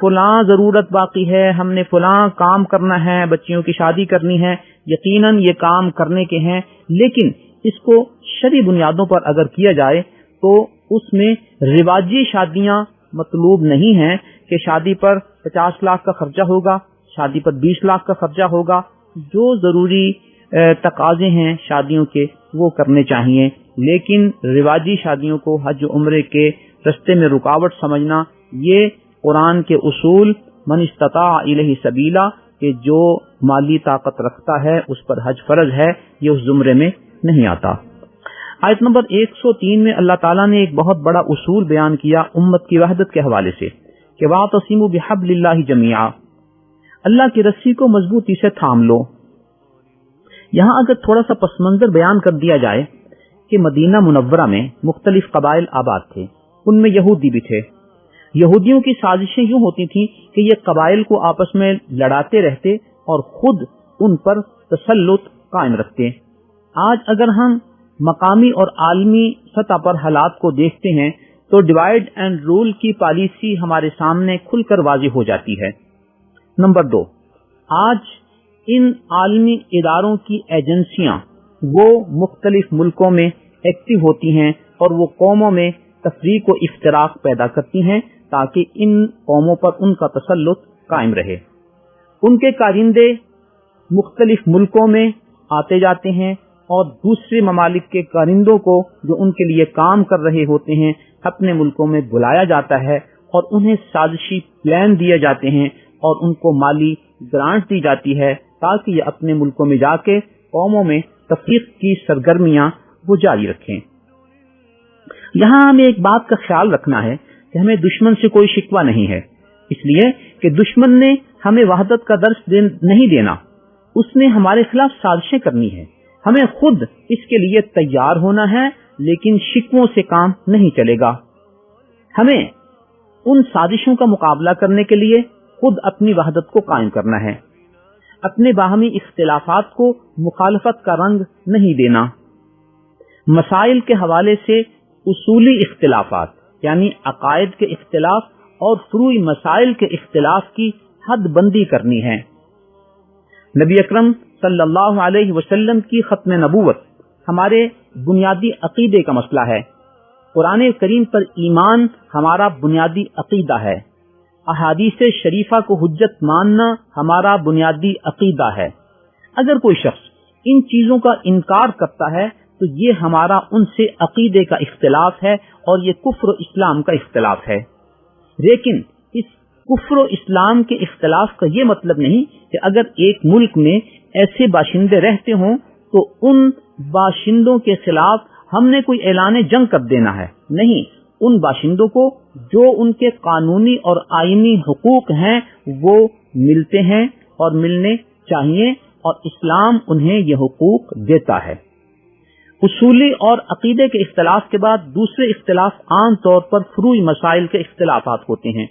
فلاں ضرورت باقی ہے، ہم نے فلاں کام کرنا ہے، بچیوں کی شادی کرنی ہے، یقیناً یہ کام کرنے کے ہیں، لیکن اس کو شرعی بنیادوں پر اگر کیا جائے تو اس میں رواجی شادیاں مطلوب نہیں ہیں کہ شادی پر 50 لاکھ کا خرچہ ہوگا، شادی پر 20 لاکھ کا خرچہ ہوگا۔ جو ضروری تقاضے ہیں شادیوں کے وہ کرنے چاہیے، لیکن رواجی شادیوں کو حج و عمرے کے رستے میں رکاوٹ سمجھنا، یہ قرآن کے اصول من استطاع الیہ سبیلا کہ جو مالی طاقت رکھتا ہے اس پر حج فرض ہے، یہ اس زمرے میں نہیں آتا۔ آیت نمبر 103 میں اللہ تعالیٰ نے ایک بہت بڑا اصول بیان کیا امت کی وحدت کے حوالے سے کہ واعتصموا بحبل اللہ جمیعا، اللہ کی رسی کو مضبوطی سے تھام لو۔ یہاں اگر تھوڑا سا پس منظر بیان کر دیا جائے کہ مدینہ منورہ میں مختلف قبائل آباد تھے، ان میں یہودی بھی تھے۔ یہودیوں کی سازشیں یوں ہوتی تھیں کہ یہ قبائل کو آپس میں لڑاتے رہتے اور خود ان پر تسلط قائم رکھتے۔ آج اگر ہم مقامی اور عالمی سطح پر حالات کو دیکھتے ہیں تو ڈیوائیڈ اینڈ رول کی پالیسی ہمارے سامنے کھل کر واضح ہو جاتی ہے۔ نمبر 2، آج ان عالمی اداروں کی ایجنسیاں وہ مختلف ملکوں میں ایکٹیو ہوتی ہیں اور وہ قوموں میں تفریق و افتراق پیدا کرتی ہیں تاکہ ان قوموں پر ان کا تسلط قائم رہے۔ ان کے کارندے مختلف ملکوں میں آتے جاتے ہیں اور دوسرے ممالک کے کارندوں کو جو ان کے لیے کام کر رہے ہوتے ہیں اپنے ملکوں میں بلایا جاتا ہے اور انہیں سازشی پلان دیے جاتے ہیں اور ان کو مالی گرانٹ دی جاتی ہے تاکہ یہ اپنے ملکوں میں جا کے قوموں میں تفریق کی سرگرمیاں وہ جاری رکھیں۔ یہاں ہمیں ایک بات کا خیال رکھنا ہے کہ ہمیں دشمن سے کوئی شکوہ نہیں ہے، اس لیے کہ دشمن نے ہمیں وحدت کا درس نہیں دینا، اس نے ہمارے خلاف سازشیں کرنی ہے، ہمیں خود اس کے لیے تیار ہونا ہے، لیکن شکووں سے کام نہیں چلے گا۔ ہمیں ان سازشوں کا مقابلہ کرنے کے لیے خود اپنی وحدت کو قائم کرنا ہے، اپنے باہمی اختلافات کو مخالفت کا رنگ نہیں دینا۔ مسائل کے حوالے سے اصولی اختلافات یعنی عقائد کے اختلاف اور فروعی مسائل کے اختلاف کی حد بندی کرنی ہے۔ نبی اکرم صلی اللہ علیہ وسلم کی ختم نبوت ہمارے بنیادی عقیدے کا مسئلہ ہے۔ قرآن کریم پر ایمان ہمارا بنیادی عقیدہ ہے۔ احادیث شریفہ کو حجت ماننا ہمارا بنیادی عقیدہ ہے۔ اگر کوئی شخص ان چیزوں کا انکار کرتا ہے تو یہ ہمارا ان سے عقیدے کا اختلاف ہے اور یہ کفر و اسلام کا اختلاف ہے۔ لیکن اس کفر و اسلام کے اختلاف کا یہ مطلب نہیں کہ اگر ایک ملک میں ایسے باشندے رہتے ہوں تو ان باشندوں کے خلاف ہم نے کوئی اعلان جنگ کر دینا ہے، نہیں، ان باشندوں کو جو ان کے قانونی اور آئینی حقوق ہیں وہ ملتے ہیں اور ملنے چاہیے اور اسلام انہیں یہ حقوق دیتا ہے۔ اصولی اور عقیدے کے اختلاف کے بعد دوسرے اختلاف عام طور پر فروعی مسائل کے اختلافات ہوتے ہیں۔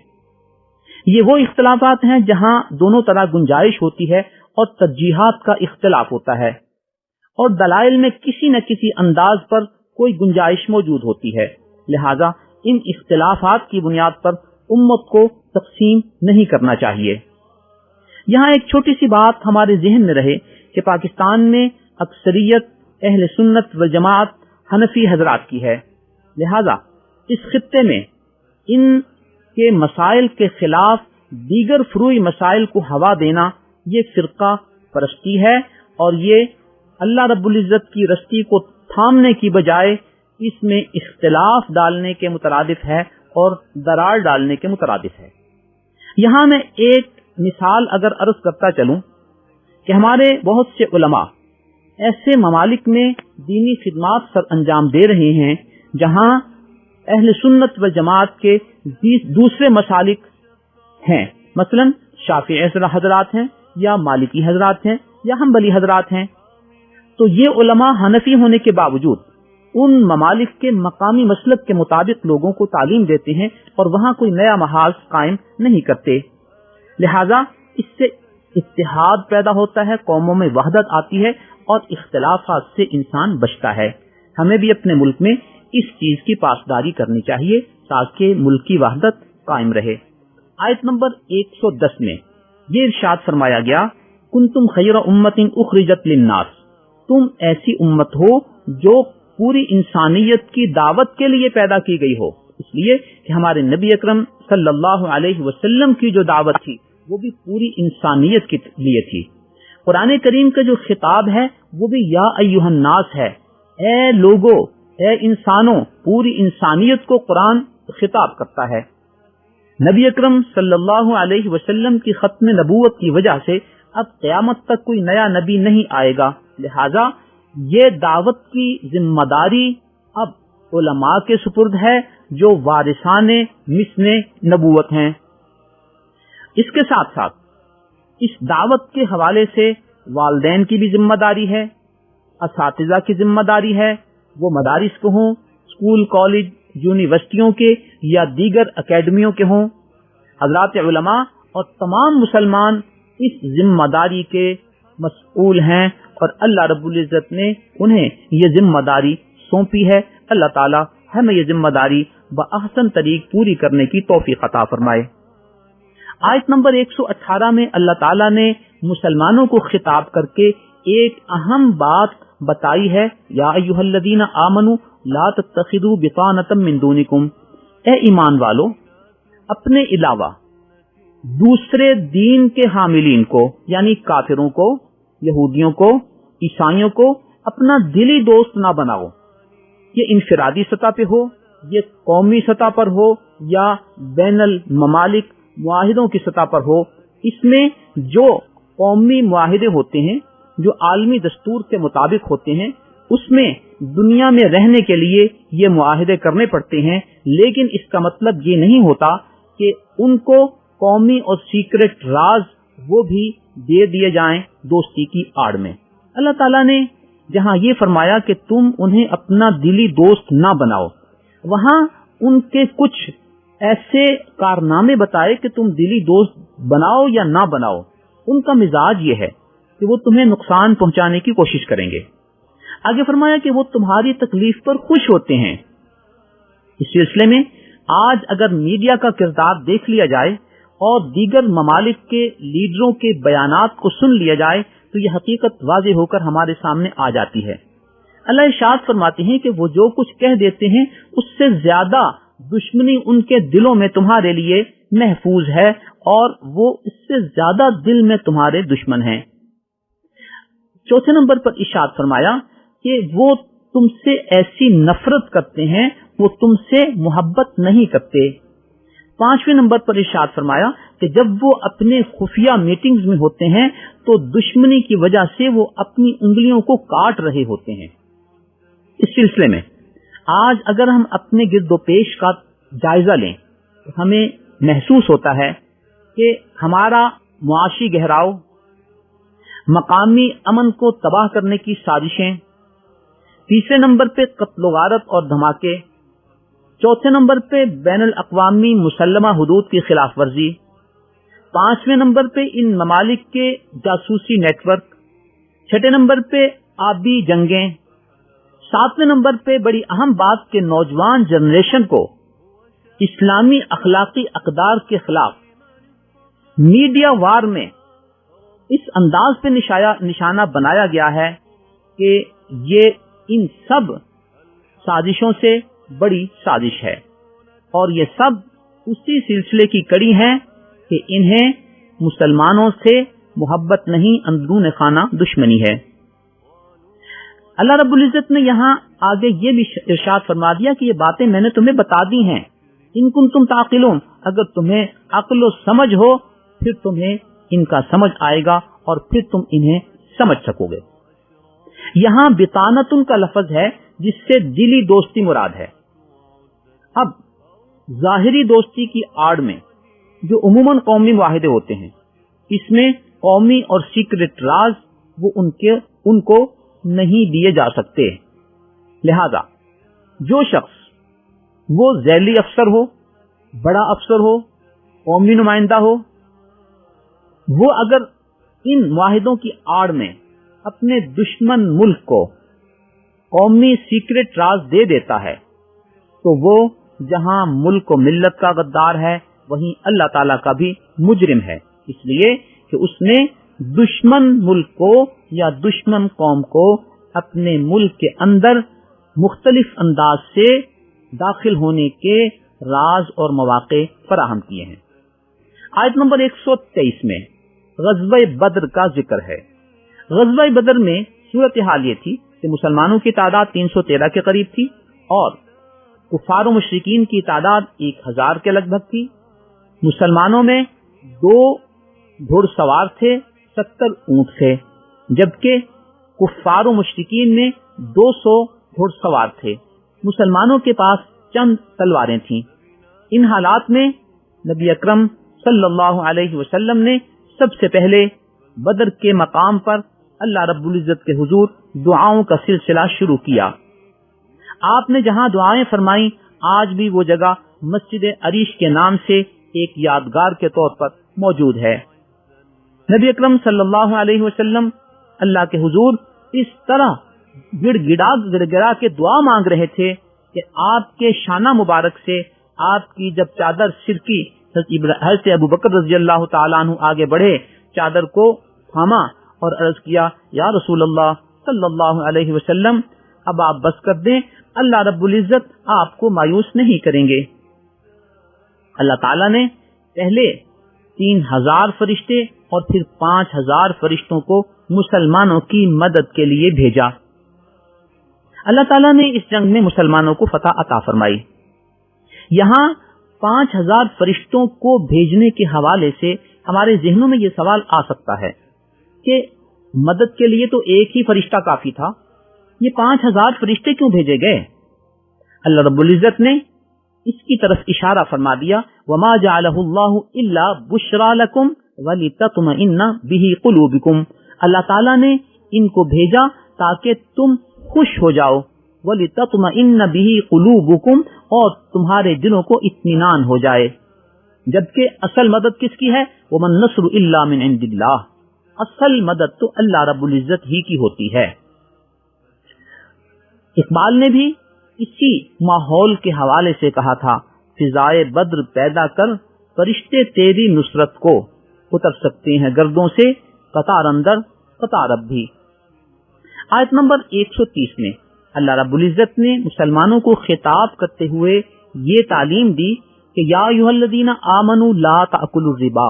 یہ وہ اختلافات ہیں جہاں دونوں طرح گنجائش ہوتی ہے اور ترجیحات کا اختلاف ہوتا ہے اور دلائل میں کسی نہ کسی انداز پر کوئی گنجائش موجود ہوتی ہے، لہذا ان اختلافات کی بنیاد پر امت کو تقسیم نہیں کرنا چاہیے۔ یہاں ایک چھوٹی سی بات ہمارے ذہن میں رہے کہ پاکستان میں اکثریت اہل سنت و جماعت حنفی حضرات کی ہے، لہذا اس خطے میں ان کے مسائل کے خلاف دیگر فروعی مسائل کو ہوا دینا یہ فرقہ پرستی ہے اور یہ اللہ رب العزت کی رسی کو تھامنے کی بجائے اس میں اختلاف ڈالنے کے مترادف ہے اور درار ڈالنے کے مترادف ہے۔ یہاں میں ایک مثال اگر عرض کرتا چلوں کہ ہمارے بہت سے علماء ایسے ممالک میں دینی خدمات سر انجام دے رہے ہیں جہاں اہل سنت و جماعت کے دوسرے مسالک ہیں، مثلا شافعی حضرات ہیں یا مالکی حضرات ہیں یا حنبلی حضرات ہیں، تو یہ علماء حنفی ہونے کے باوجود ان ممالک کے مقامی مسلک کے مطابق لوگوں کو تعلیم دیتے ہیں اور وہاں کوئی نیا محاذ قائم نہیں کرتے، لہذا اس سے اتحاد پیدا ہوتا ہے، قوموں میں وحدت آتی ہے اور اختلافات سے انسان بچتا ہے۔ ہمیں بھی اپنے ملک میں اس چیز کی پاسداری کرنی چاہیے تاکہ ملک کی وحدت قائم رہے۔ آیت نمبر 110 میں یہ ارشاد فرمایا گیا کنتم خیر امت اخرجت للناس، تم ایسی امت ہو جو پوری انسانیت کی دعوت کے لیے پیدا کی گئی ہو، اس لیے کہ ہمارے نبی اکرم صلی اللہ علیہ وسلم کی جو دعوت تھی وہ بھی پوری انسانیت کے لیے تھی۔ قرآن کریم کا جو خطاب ہے وہ بھی یا ایھا الناس ہے، اے لوگو، اے انسانوں، پوری انسانیت کو قرآن خطاب کرتا ہے۔ نبی اکرم صلی اللہ علیہ وسلم کی ختم نبوت کی وجہ سے اب قیامت تک کوئی نیا نبی نہیں آئے گا، لہذا یہ دعوت کی ذمہ داری اب علماء کے سپرد ہے جو وارثان مسن نبوت ہیں۔ اس کے ساتھ ساتھ اس دعوت کے حوالے سے والدین کی بھی ذمہ داری ہے، اساتذہ کی ذمہ داری ہے، وہ مدارس کو ہوں، اسکول، کالج، یونیورسٹیوں کے یا دیگر اکیڈمیوں کے ہوں۔ حضرات علماء اور تمام مسلمان اس ذمہ داری کے مسئول ہیں اور اللہ رب العزت نے انہیں یہ ذمہ داری سونپی ہے۔ اللہ تعالی ہمیں یہ ذمہ داری بأحسن طریق پوری کرنے کی توفیق عطا فرمائے۔ آیت نمبر 118 میں اللہ تعالیٰ نے مسلمانوں کو خطاب کر کے ایک اہم بات بتائی ہے، یا ایھا الذین آمنوا لا تتخذوا بطانۃ من دونکم، اے ایمان والو اپنے علاوہ دوسرے دین کے حاملین کو، یعنی کافروں کو، یہودیوں کو، عیسائیوں کو اپنا دلی دوست نہ بناؤ۔ یہ انفرادی سطح پہ ہو، یہ قومی سطح پر ہو یا بین الممالک معاہدوں کی سطح پر ہو، اس میں جو قومی معاہدے ہوتے ہیں، جو عالمی دستور کے مطابق ہوتے ہیں، اس میں دنیا میں رہنے کے لیے یہ معاہدے کرنے پڑتے ہیں، لیکن اس کا مطلب یہ نہیں ہوتا کہ ان کو قومی اور سیکرٹ راز وہ بھی دے دیے جائیں دوستی کی آڑ میں۔ اللہ تعالیٰ نے جہاں یہ فرمایا کہ تم انہیں اپنا دلی دوست نہ بناؤ، وہاں ان کے کچھ ایسے کارنامے بتائے کہ تم دلی دوست بناؤ یا نہ بناؤ، ان کا مزاج یہ ہے کہ وہ تمہیں نقصان پہنچانے کی کوشش کریں گے۔ آگے فرمایا کہ وہ تمہاری تکلیف پر خوش ہوتے ہیں۔ اس سلسلے میں آج اگر میڈیا کا کردار دیکھ لیا جائے اور دیگر ممالک کے لیڈروں کے بیانات کو سن لیا جائے تو یہ حقیقت واضح ہو کر ہمارے سامنے آ جاتی ہے۔ اللہ ارشاد فرماتے ہیں کہ وہ جو کچھ کہہ دیتے ہیں اس سے زیادہ دشمنی ان کے دلوں میں تمہارے لیے محفوظ ہے اور وہ اس سے زیادہ دل میں تمہارے دشمن ہیں۔ چوتھے نمبر پر ارشاد فرمایا کہ وہ تم سے ایسی نفرت کرتے ہیں، وہ تم سے محبت نہیں کرتے۔ پانچویں نمبر پر ارشاد فرمایا کہ جب وہ اپنے خفیہ میٹنگز میں ہوتے ہیں تو دشمنی کی وجہ سے وہ اپنی انگلیوں کو کاٹ رہے ہوتے ہیں۔ اس سلسلے میں آج اگر ہم اپنے گرد و پیش کا جائزہ لیں تو ہمیں محسوس ہوتا ہے کہ ہمارا معاشی گہراؤ، مقامی امن کو تباہ کرنے کی سازشیں، تیسرے نمبر پہ قتل و غارت اور دھماکے، چوتھے نمبر پہ بین الاقوامی مسلمہ حدود کی خلاف ورزی، پانچویں نمبر پہ ان ممالک کے جاسوسی نیٹ ورک، چھٹے نمبر پہ آبی جنگیں، ساتویں نمبر پہ بڑی اہم بات کہ نوجوان جنریشن کو اسلامی اخلاقی اقدار کے خلاف میڈیا وار میں اس انداز پہ نشانہ بنایا گیا ہے کہ یہ ان سب سازشوں سے بڑی سازش ہے، اور یہ سب اسی سلسلے کی کڑی ہے کہ انہیں مسلمانوں سے محبت نہیں، اندرون خانہ دشمنی ہے۔ اللہ رب العزت نے یہاں آگے یہ بھی ارشاد فرما دیا کہ یہ باتیں میں نے تمہیں بتا دی ہیں، ان کنتم تعقلون، اگر تمہیں عقل و سمجھ ہو پھر تمہیں ان کا سمجھ آئے گا اور پھر تم انہیں سمجھ سکو گے۔ یہاں بطانتن کا لفظ ہے جس سے دلی دوستی مراد ہے۔ اب ظاہری دوستی کی آڑ میں جو عموماً قومی معاہدے ہوتے ہیں، اس میں قومی اور سیکرٹ راز وہ ان کو نہیں دیے جا سکتے، لہذا جو شخص وہ ذیلی افسر ہو، بڑا افسر ہو، قومی نمائندہ ہو، وہ اگر ان معاہدوں کی آڑ میں اپنے دشمن ملک کو قومی سیکرٹ راز دے دیتا ہے تو وہ جہاں ملک و ملت کا غدار ہے، وہیں اللہ تعالیٰ کا بھی مجرم ہے، اس لیے کہ اس نے دشمن ملک کو یا دشمن قوم کو اپنے ملک کے اندر مختلف انداز سے داخل ہونے کے راز اور مواقع فراہم کیے ہیں۔ آیت نمبر 123 میں غزوہ بدر کا ذکر ہے۔ غزوہ بدر میں صورتحال یہ تھی کہ مسلمانوں کی تعداد 313 کے قریب تھی اور کفار و مشرکین کی تعداد 1000 کے لگ بھگ تھی۔ مسلمانوں میں 2 گھڑ سوار تھے، 70 اونٹ تھے، جبکہ کفار و مشرکین میں 200 گھڑ سوار تھے۔ مسلمانوں کے پاس چند تلواریں تھیں۔ ان حالات میں نبی اکرم صلی اللہ علیہ وسلم نے سب سے پہلے بدر کے مقام پر اللہ رب العزت کے حضور دعاؤں کا سلسلہ شروع کیا۔ آپ نے جہاں دعائیں فرمائیں آج بھی وہ جگہ مسجد عریش کے نام سے ایک یادگار کے طور پر موجود ہے۔ نبی اکرم صلی اللہ علیہ وسلم اللہ کے حضور اس طرح گڑ گڑا کے دعا مانگ رہے تھے کہ آپ کے شانہ مبارک سے آپ کی جب چادر سرکی، حضرت ابوبکر رضی اللہ تعالیٰ عنہ آگے بڑھے، چادر کو تھاما اور عرض کیا، یا رسول اللہ صلی اللہ علیہ وسلم اب آپ بس کر دیں، اللہ رب العزت آپ کو مایوس نہیں کریں گے۔ اللہ تعالیٰ نے پہلے 3000 فرشتے اور پھر 5000 فرشتوں کو مسلمانوں کی مدد کے لیے بھیجا۔ اللہ تعالیٰ نے اس جنگ میں مسلمانوں کو فتح عطا فرمائی۔ یہاں 5000 فرشتوں کو بھیجنے کے حوالے سے ہمارے ذہنوں میں یہ سوال آ سکتا ہے کہ مدد کے لیے تو ایک ہی فرشتہ کافی تھا، یہ 5000 فرشتے کیوں بھیجے گئے؟ اللہ رب العزت نے اس کی طرف اشارہ فرما دیا، وما جعلہ اللہ الا بشرا لکم ولتطمئن بہ قلوبکم، اللہ تعالیٰ نے ان کو بھیجا تاکہ تم خوش ہو جاؤ، وَلِتَطْمَئِنَّ بِهِ قُلُوبُكُمْ، اور تمہارے دلوں کو اطمینان ہو جائے۔ جبکہ اصل مدد کس کی ہے؟ وَمَن نَّصْرُ إِلَّا مِنْ عِنْدِ اللَّهِ، اصل مدد تو اللہ رب العزت ہی کی ہوتی ہے۔ اقبال نے بھی اسی ماحول کے حوالے سے کہا تھا، فضائے بدر پیدا کر فرشتے تیری نصرت کو، اتر سکتے ہیں گردوں سے قطار اندر قطار اب بھی۔ آیت نمبر 130 میں اللہ رب العزت نے مسلمانوں کو خطاب کرتے ہوئے یہ تعلیم دی کہ یا ایھا الذین آمنوا لا تأکلوا الربا،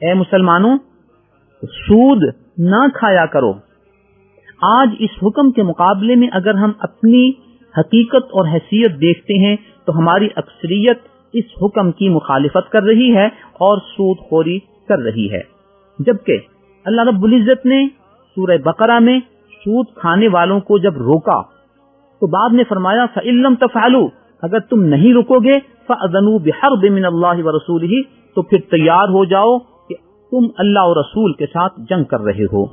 اے مسلمانوں سود نہ کھایا کرو۔ آج اس حکم کے مقابلے میں اگر ہم اپنی حقیقت اور حیثیت دیکھتے ہیں تو ہماری اکثریت اس حکم کی مخالفت کر رہی ہے اور سود خوری کر رہی ہے، جبکہ اللہ رب العزت نے سورہ بقرہ میں سود کھانے والوں کو جب روکا تو بعد میں فرمایا فَإِن لَّمْ تَفْعَلُوا، اگر تم نہیں رکو گے فَأَذَنُوا بِحَرْبٍ مِّنَ اللَّهِ وَرَسُولِهِ، تو پھر تیار ہو جاؤ کہ تم اللہ اور رسول کے ساتھ جنگ کر رہے ہو۔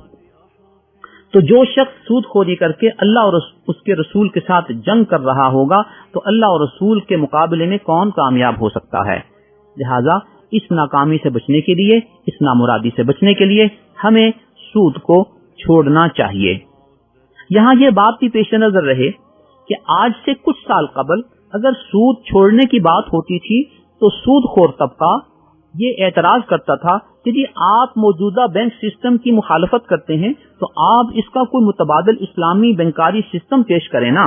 تو جو شخص سود خوری کر کے اللہ اور اس کے رسول کے ساتھ جنگ کر رہا ہوگا تو اللہ اور رسول کے مقابلے میں کون کامیاب ہو سکتا ہے؟ لہذا اس ناکامی سے بچنے کے لیے، اس نامرادی سے بچنے کے لیے ہمیں سود کو چھوڑنا چاہیے۔ یہاں یہ بات بھی پیش نظر رہے کہ آج سے کچھ سال قبل اگر سود چھوڑنے کی بات ہوتی تھی تو سود خور طبقہ یہ اعتراض کرتا تھا کہ جی آپ موجودہ بینک سسٹم کی مخالفت کرتے ہیں تو آپ اس کا کوئی متبادل اسلامی بینکاری سسٹم پیش کریں نا۔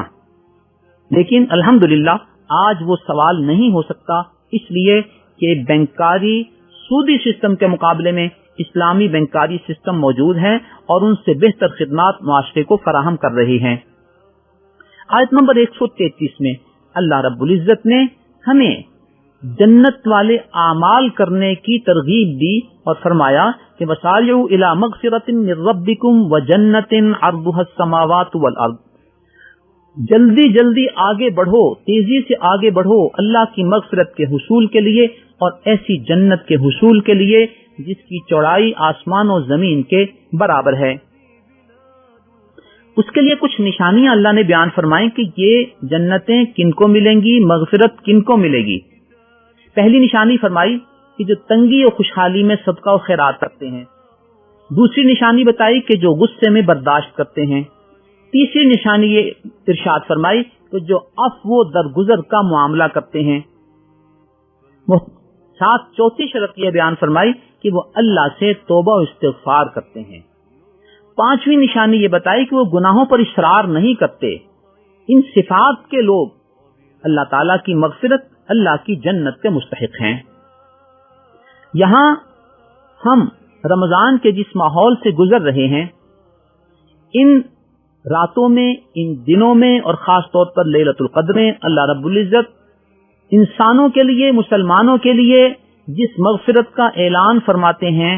لیکن الحمدللہ آج وہ سوال نہیں ہو سکتا، اس لیے کہ بینکاری سودی سسٹم کے مقابلے میں اسلامی بینکاری سسٹم موجود ہیں اور ان سے بہتر خدمات معاشرے کو فراہم کر رہی ہیں۔ آیت نمبر 133 میں اللہ رب العزت نے ہمیں جنت والے اعمال کرنے کی ترغیب دی اور فرمایا کہ وسارعوا الی مغفرۃ من ربکم وجنۃ عرضها السماوات والارض، جلدی جلدی آگے بڑھو، تیزی سے آگے بڑھو اللہ کی مغفرت کے حصول کے لیے اور ایسی جنت کے حصول کے لیے جس کی چوڑائی آسمان و زمین کے برابر ہے۔ اس کے لیے کچھ نشانیاں اللہ نے بیان فرمائیں کہ یہ جنتیں کن کو ملیں گی، مغفرت کن کو ملے گی۔ پہلی نشانی فرمائی کہ جو تنگی اور خوشحالی میں صدقہ و خیرات کرتے ہیں، دوسری نشانی بتائی کہ جو غصے میں برداشت کرتے ہیں، تیسری نشانی یہ ارشاد فرمائی کہ جو عفو و درگزر کا معاملہ کرتے ہیں۔ ساتھ چوتھی شرط یہ بیان فرمائی کہ وہ اللہ سے توبہ و استغفار کرتے ہیں۔ پانچویں نشانی یہ بتائی کہ وہ گناہوں پر اصرار نہیں کرتے۔ ان صفات کے لوگ اللہ تعالیٰ کی مغفرت، اللہ کی جنت کے مستحق ہیں۔ یہاں ہم رمضان کے جس ماحول سے گزر رہے ہیں، ان راتوں میں، ان دنوں میں، اور خاص طور پر لیلۃ القدر میں اللہ رب العزت انسانوں کے لیے، مسلمانوں کے لیے جس مغفرت کا اعلان فرماتے ہیں،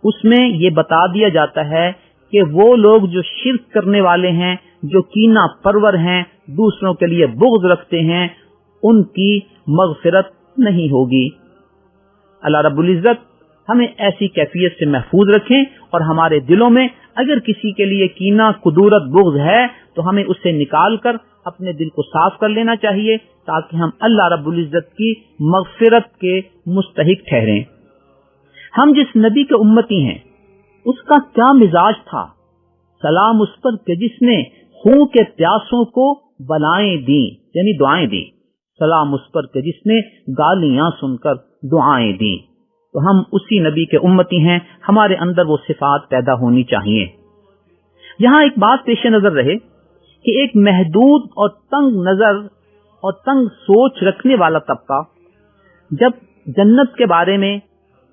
اس میں یہ بتا دیا جاتا ہے کہ وہ لوگ جو شرک کرنے والے ہیں، جو کینہ پرور ہیں، دوسروں کے لیے بغض رکھتے ہیں، ان کی مغفرت نہیں ہوگی۔ اللہ رب العزت ہمیں ایسی کیفیت سے محفوظ رکھیں، اور ہمارے دلوں میں اگر کسی کے لیے کینہ، کدورت، بغض ہے تو ہمیں اسے نکال کر اپنے دل کو صاف کر لینا چاہیے، تاکہ ہم اللہ رب العزت کی مغفرت کے مستحق ٹھہریں۔ ہم جس نبی کے امتی ہیں، اس کا کیا مزاج تھا؟ سلام اس پر کہ جس نے خون کے پیاسوں کو بلائیں دیں، یعنی دعائیں دی۔ سلام اس پر کہ جس نے گالیاں سن کر دعائیں دیں۔ تو ہم اسی نبی کے امتی ہیں، ہمارے اندر وہ صفات پیدا ہونی چاہیے۔ یہاں ایک بات پیش نظر رہے کہ ایک محدود اور تنگ نظر اور تنگ سوچ رکھنے والا طبقہ جب جنت کے بارے میں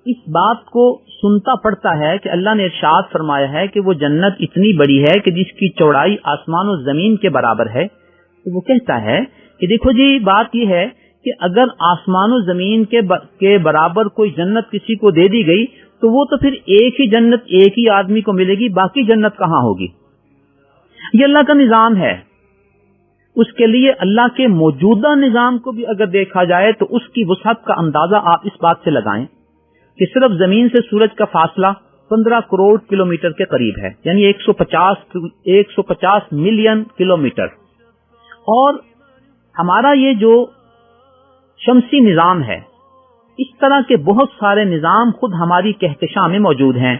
اس بات کو سنتا پڑتا ہے کہ اللہ نے ارشاد فرمایا ہے کہ وہ جنت اتنی بڑی ہے کہ جس کی چوڑائی آسمان و زمین کے برابر ہے، تو وہ کہتا ہے کہ دیکھو جی، بات یہ ہے کہ اگر آسمان و زمین کے برابر کوئی جنت کسی کو دے دی گئی تو وہ تو پھر ایک ہی جنت ایک ہی آدمی کو ملے گی، باقی جنت کہاں ہوگی؟ یہ اللہ کا نظام ہے۔ اس کے لیے اللہ کے موجودہ نظام کو بھی اگر دیکھا جائے تو اس کی وسعت کا اندازہ آپ اس بات سے لگائیں کہ صرف زمین سے سورج کا فاصلہ 15 کروڑ کلومیٹر کے قریب ہے، یعنی 150 ملین کلومیٹر، اور ہمارا یہ جو شمسی نظام ہے، اس طرح کے بہت سارے نظام خود ہماری کہکشاں میں موجود ہیں۔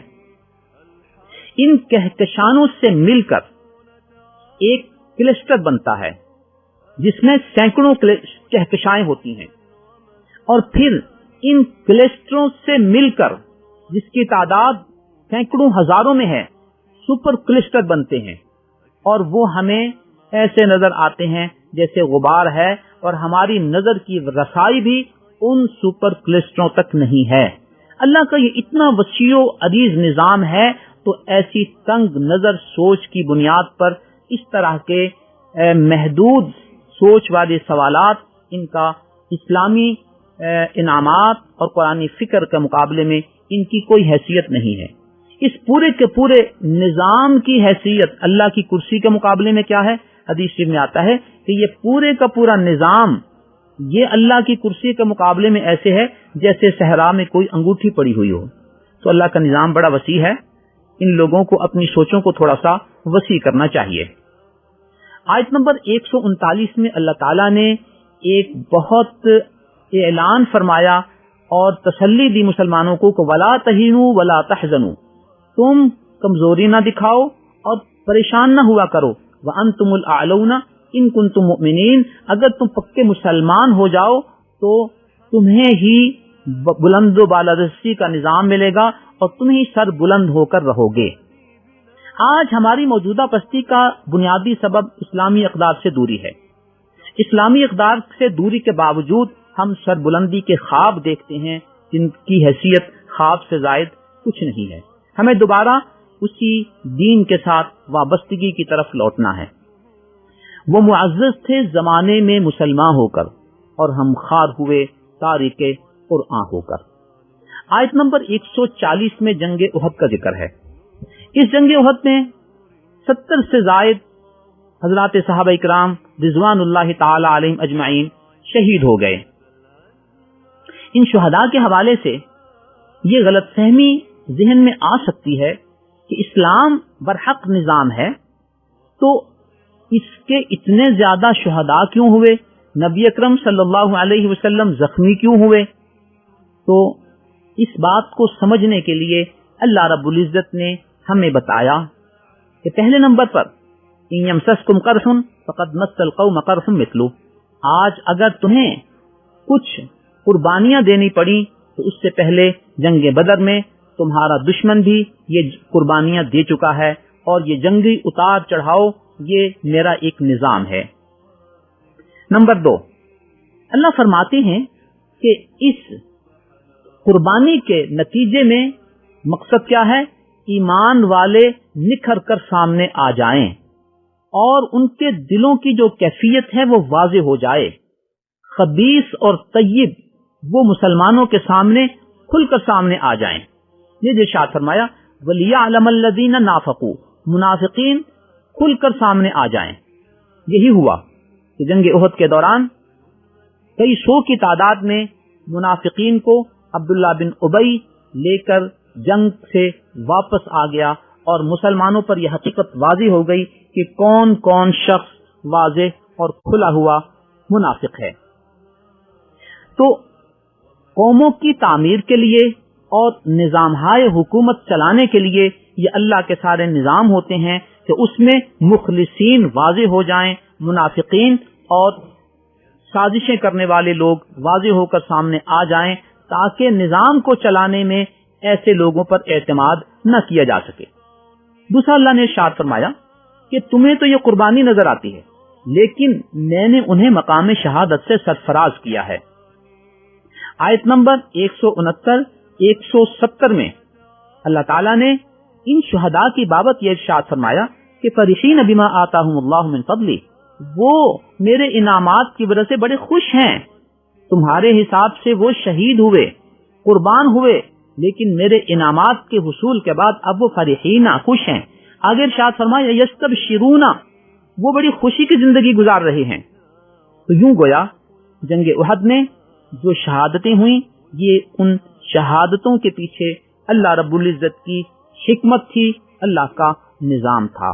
ان کہکشانوں سے مل کر ایک کلسٹر بنتا ہے جس میں سینکڑوں کہکشائیں ہوتی ہیں، اور پھر ان کلسٹروں سے مل کر جس کی تعداد سینکڑوں ہزاروں میں ہے، سپر کلسٹر بنتے ہیں، اور وہ ہمیں ایسے نظر آتے ہیں جیسے غبار ہے، اور ہماری نظر کی رسائی بھی ان سپر کلسٹروں تک نہیں ہے۔ اللہ کا یہ اتنا وسیع و عریض نظام ہے، تو ایسی تنگ نظر سوچ کی بنیاد پر اس طرح کے محدود سوچ والے سوالات، ان کا اسلامی انعامات اور قرآنی فکر کے مقابلے میں ان کی کوئی حیثیت نہیں ہے۔ اس پورے کے پورے نظام کی حیثیت اللہ کی کرسی کے مقابلے میں کیا ہے؟ حدیث شریف میں آتا ہے کہ یہ پورے کا پورا نظام یہ اللہ کی کرسی کے مقابلے میں ایسے ہے جیسے صحرا میں کوئی انگوٹھی پڑی ہوئی ہو۔ تو اللہ کا نظام بڑا وسیع ہے، ان لوگوں کو اپنی سوچوں کو تھوڑا سا وسیع کرنا چاہیے۔ آیت نمبر 139 میں اللہ تعالیٰ نے ایک بہت اعلان فرمایا اور تسلی دی مسلمانوں کو کہ وَلَا تَهِنُوا وَلَا تَحْزَنُوا، تم کمزوری نہ دکھاؤ اور پریشان نہ ہوا کرو، وَأَنْتُمُ الْأَعْلَوْنَ إِن كُنتُم مُؤْمِنِينَ، اگر تم پکے مسلمان ہو جاؤ تو تمہیں ہی بلند و بالادستی کا نظام ملے گا اور تم ہی سر بلند ہو کر رہو گے۔ آج ہماری موجودہ پستی کا بنیادی سبب اسلامی اقدار سے دوری ہے۔ اسلامی اقدار سے دوری کے باوجود ہم سر بلندی کے خواب دیکھتے ہیں جن کی حیثیت خواب سے زائد کچھ نہیں ہے۔ ہمیں دوبارہ اسی دین کے ساتھ وابستگی کی طرف لوٹنا ہے۔ وہ معزز تھے زمانے میں مسلمان ہو کر، اور ہم خوار ہوئے تاریخ قرآن ہو کر۔ آیت نمبر 140 میں جنگ احد کا ذکر ہے۔ اس جنگ احد میں 70 سے زائد حضرات صحابہ اکرام رضوان اللہ تعالی علیہم اجمعین شہید ہو گئے۔ ان شہداء کے حوالے سے یہ غلط فہمی ذہن میں آ سکتی ہے کہ اسلام برحق نظام ہے تو اس کے اتنے زیادہ شہداء کیوں ہوئے، نبی اکرم صلی اللہ علیہ وسلم زخمی کیوں ہوئے؟ تو اس بات کو سمجھنے کے لیے اللہ رب العزت نے ہمیں بتایا کہ پہلے نمبر پر ان یمسسکم قرح فقد مس القوم قرح مثلہ، آج اگر تمہیں کچھ قربانیاں دینی پڑی تو اس سے پہلے جنگ بدر میں تمہارا دشمن بھی یہ قربانیاں دے چکا ہے، اور یہ جنگی اتار چڑھاؤ یہ میرا ایک نظام ہے۔ نمبر 2، اللہ فرماتے ہیں کہ اس قربانی کے نتیجے میں مقصد کیا ہے؟ ایمان والے نکھر کر سامنے آ جائیں اور ان کے دلوں کی جو کیفیت ہے وہ واضح ہو جائے، خبیث اور طیب وہ مسلمانوں کے سامنے کھل کر سامنے آ جائیں۔ یہ ارشاد فرمایا وَلِيَعْلَمَ الَّذِينَ نَافَقُوا، منافقین کھل کر سامنے آ جائیں۔ یہی ہوا کہ جنگ احد کے دوران کئی سو کی تعداد میں منافقین کو عبداللہ بن ابی لے کر جنگ سے واپس آ گیا، اور مسلمانوں پر یہ حقیقت واضح ہو گئی کہ کون کون شخص واضح اور کھلا ہوا منافق ہے۔ تو قوموں کی تعمیر کے لیے اور نظام حکومت چلانے کے لیے یہ اللہ کے سارے نظام ہوتے ہیں کہ اس میں مخلصین واضح ہو جائیں، منافقین اور سازشیں کرنے والے لوگ واضح ہو کر سامنے آ جائیں، تاکہ نظام کو چلانے میں ایسے لوگوں پر اعتماد نہ کیا جا سکے۔ دوسرا اللہ نے ارشاد فرمایا کہ تمہیں تو یہ قربانی نظر آتی ہے، لیکن میں نے انہیں مقام شہادت سے سرفراز کیا ہے۔ آیت نمبر 169 170 میں اللہ تعالیٰ نے ان شہداء کی بابت یہ ارشاد فرمایا کہ فرحین بما آتاہم اللہ من فضلہ، وہ میرے انعامات کی وجہ سے بڑے خوش ہیں۔ تمہارے حساب سے وہ شہید ہوئے، قربان ہوئے، لیکن میرے انعامات کے حصول کے بعد اب وہ فرحین خوش ہیں۔ آگے ارشاد فرمایا یستبشرون، وہ بڑی خوشی کی زندگی گزار رہے ہیں۔ تو یوں گویا جنگ احد میں جو شہادتیں ہوئیں یہ ان شہادتوں کے پیچھے اللہ رب العزت کی حکمت تھی، اللہ کا نظام تھا۔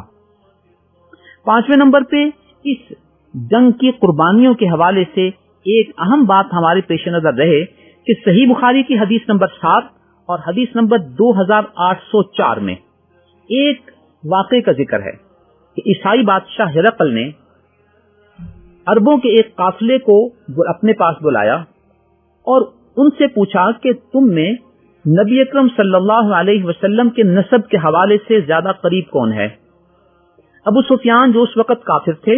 5ویں نمبر پہ اس جنگ کی قربانیوں کے حوالے سے ایک اہم بات ہمارے پیش نظر رہے کہ صحیح بخاری کی حدیث نمبر 7 اور حدیث نمبر 2804 میں ایک واقعے کا ذکر ہے کہ عیسائی بادشاہ ہرقل نے عربوں کے ایک قافلے کو اپنے پاس بلایا اور ان سے پوچھا کہ تم میں نبی اکرم صلی اللہ علیہ وسلم کے نسب کے حوالے سے زیادہ قریب کون ہے؟ ابو سفیان جو اس وقت کافر تھے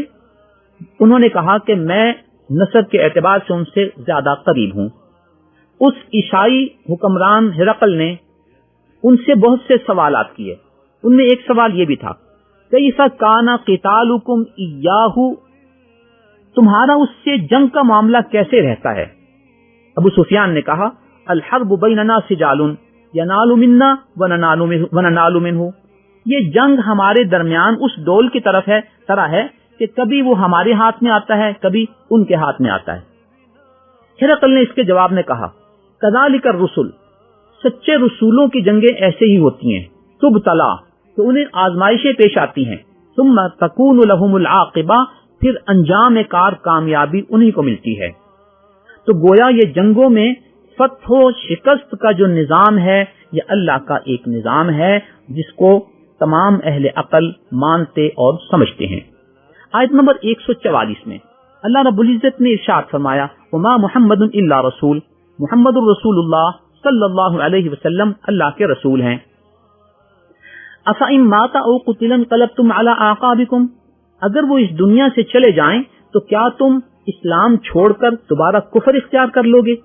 انہوں نے کہا کہ میں نسب کے اعتبار سے ان سے زیادہ قریب ہوں۔ اس عیسائی حکمران ہرقل نے ان سے بہت سے سوالات کیے۔ ان میں ایک سوال یہ بھی تھا کیسا کانا قتالکم ایاہ، تمہارا اس سے جنگ کا معاملہ کیسے رہتا ہے؟ ابو سفیان نے کہا الحرب بیننا سجال ینال منا وننال منہ، یہ جنگ ہمارے درمیان اس ڈول کی طرح ہے کہ کبھی وہ ہمارے ہاتھ میں آتا ہے کبھی ان کے ہاتھ میں آتا ہے۔ ہرقل نے اس کے جواب میں کہا کذالک الرسل، سچے رسولوں کی جنگیں ایسے ہی ہوتی ہیں، تبتلا، تو انہیں آزمائشیں پیش آتی ہیں، ثم تکون لهم العاقبہ، پھر انجام کار کامیابی انہی کو ملتی ہے۔ تو گویا یہ جنگوں میں فتح و شکست کا جو نظام ہے یہ اللہ کا ایک نظام ہے جس کو تمام اہل عقل مانتے اور سمجھتے ہیں۔ آیت نمبر 144 میں اللہ رب العزت نے ارشاد فرمایا وما محمد الا رسول، محمد الرسول اللہ صلی اللہ علیہ وسلم اللہ کے رسول ہیں۔ افئن مات او قتل انقلبتم علی اعقابکم، اگر وہ اس دنیا سے چلے جائیں تو کیا تم اسلام چھوڑ کر دوبارہ کفر اختیار کر لو گے؟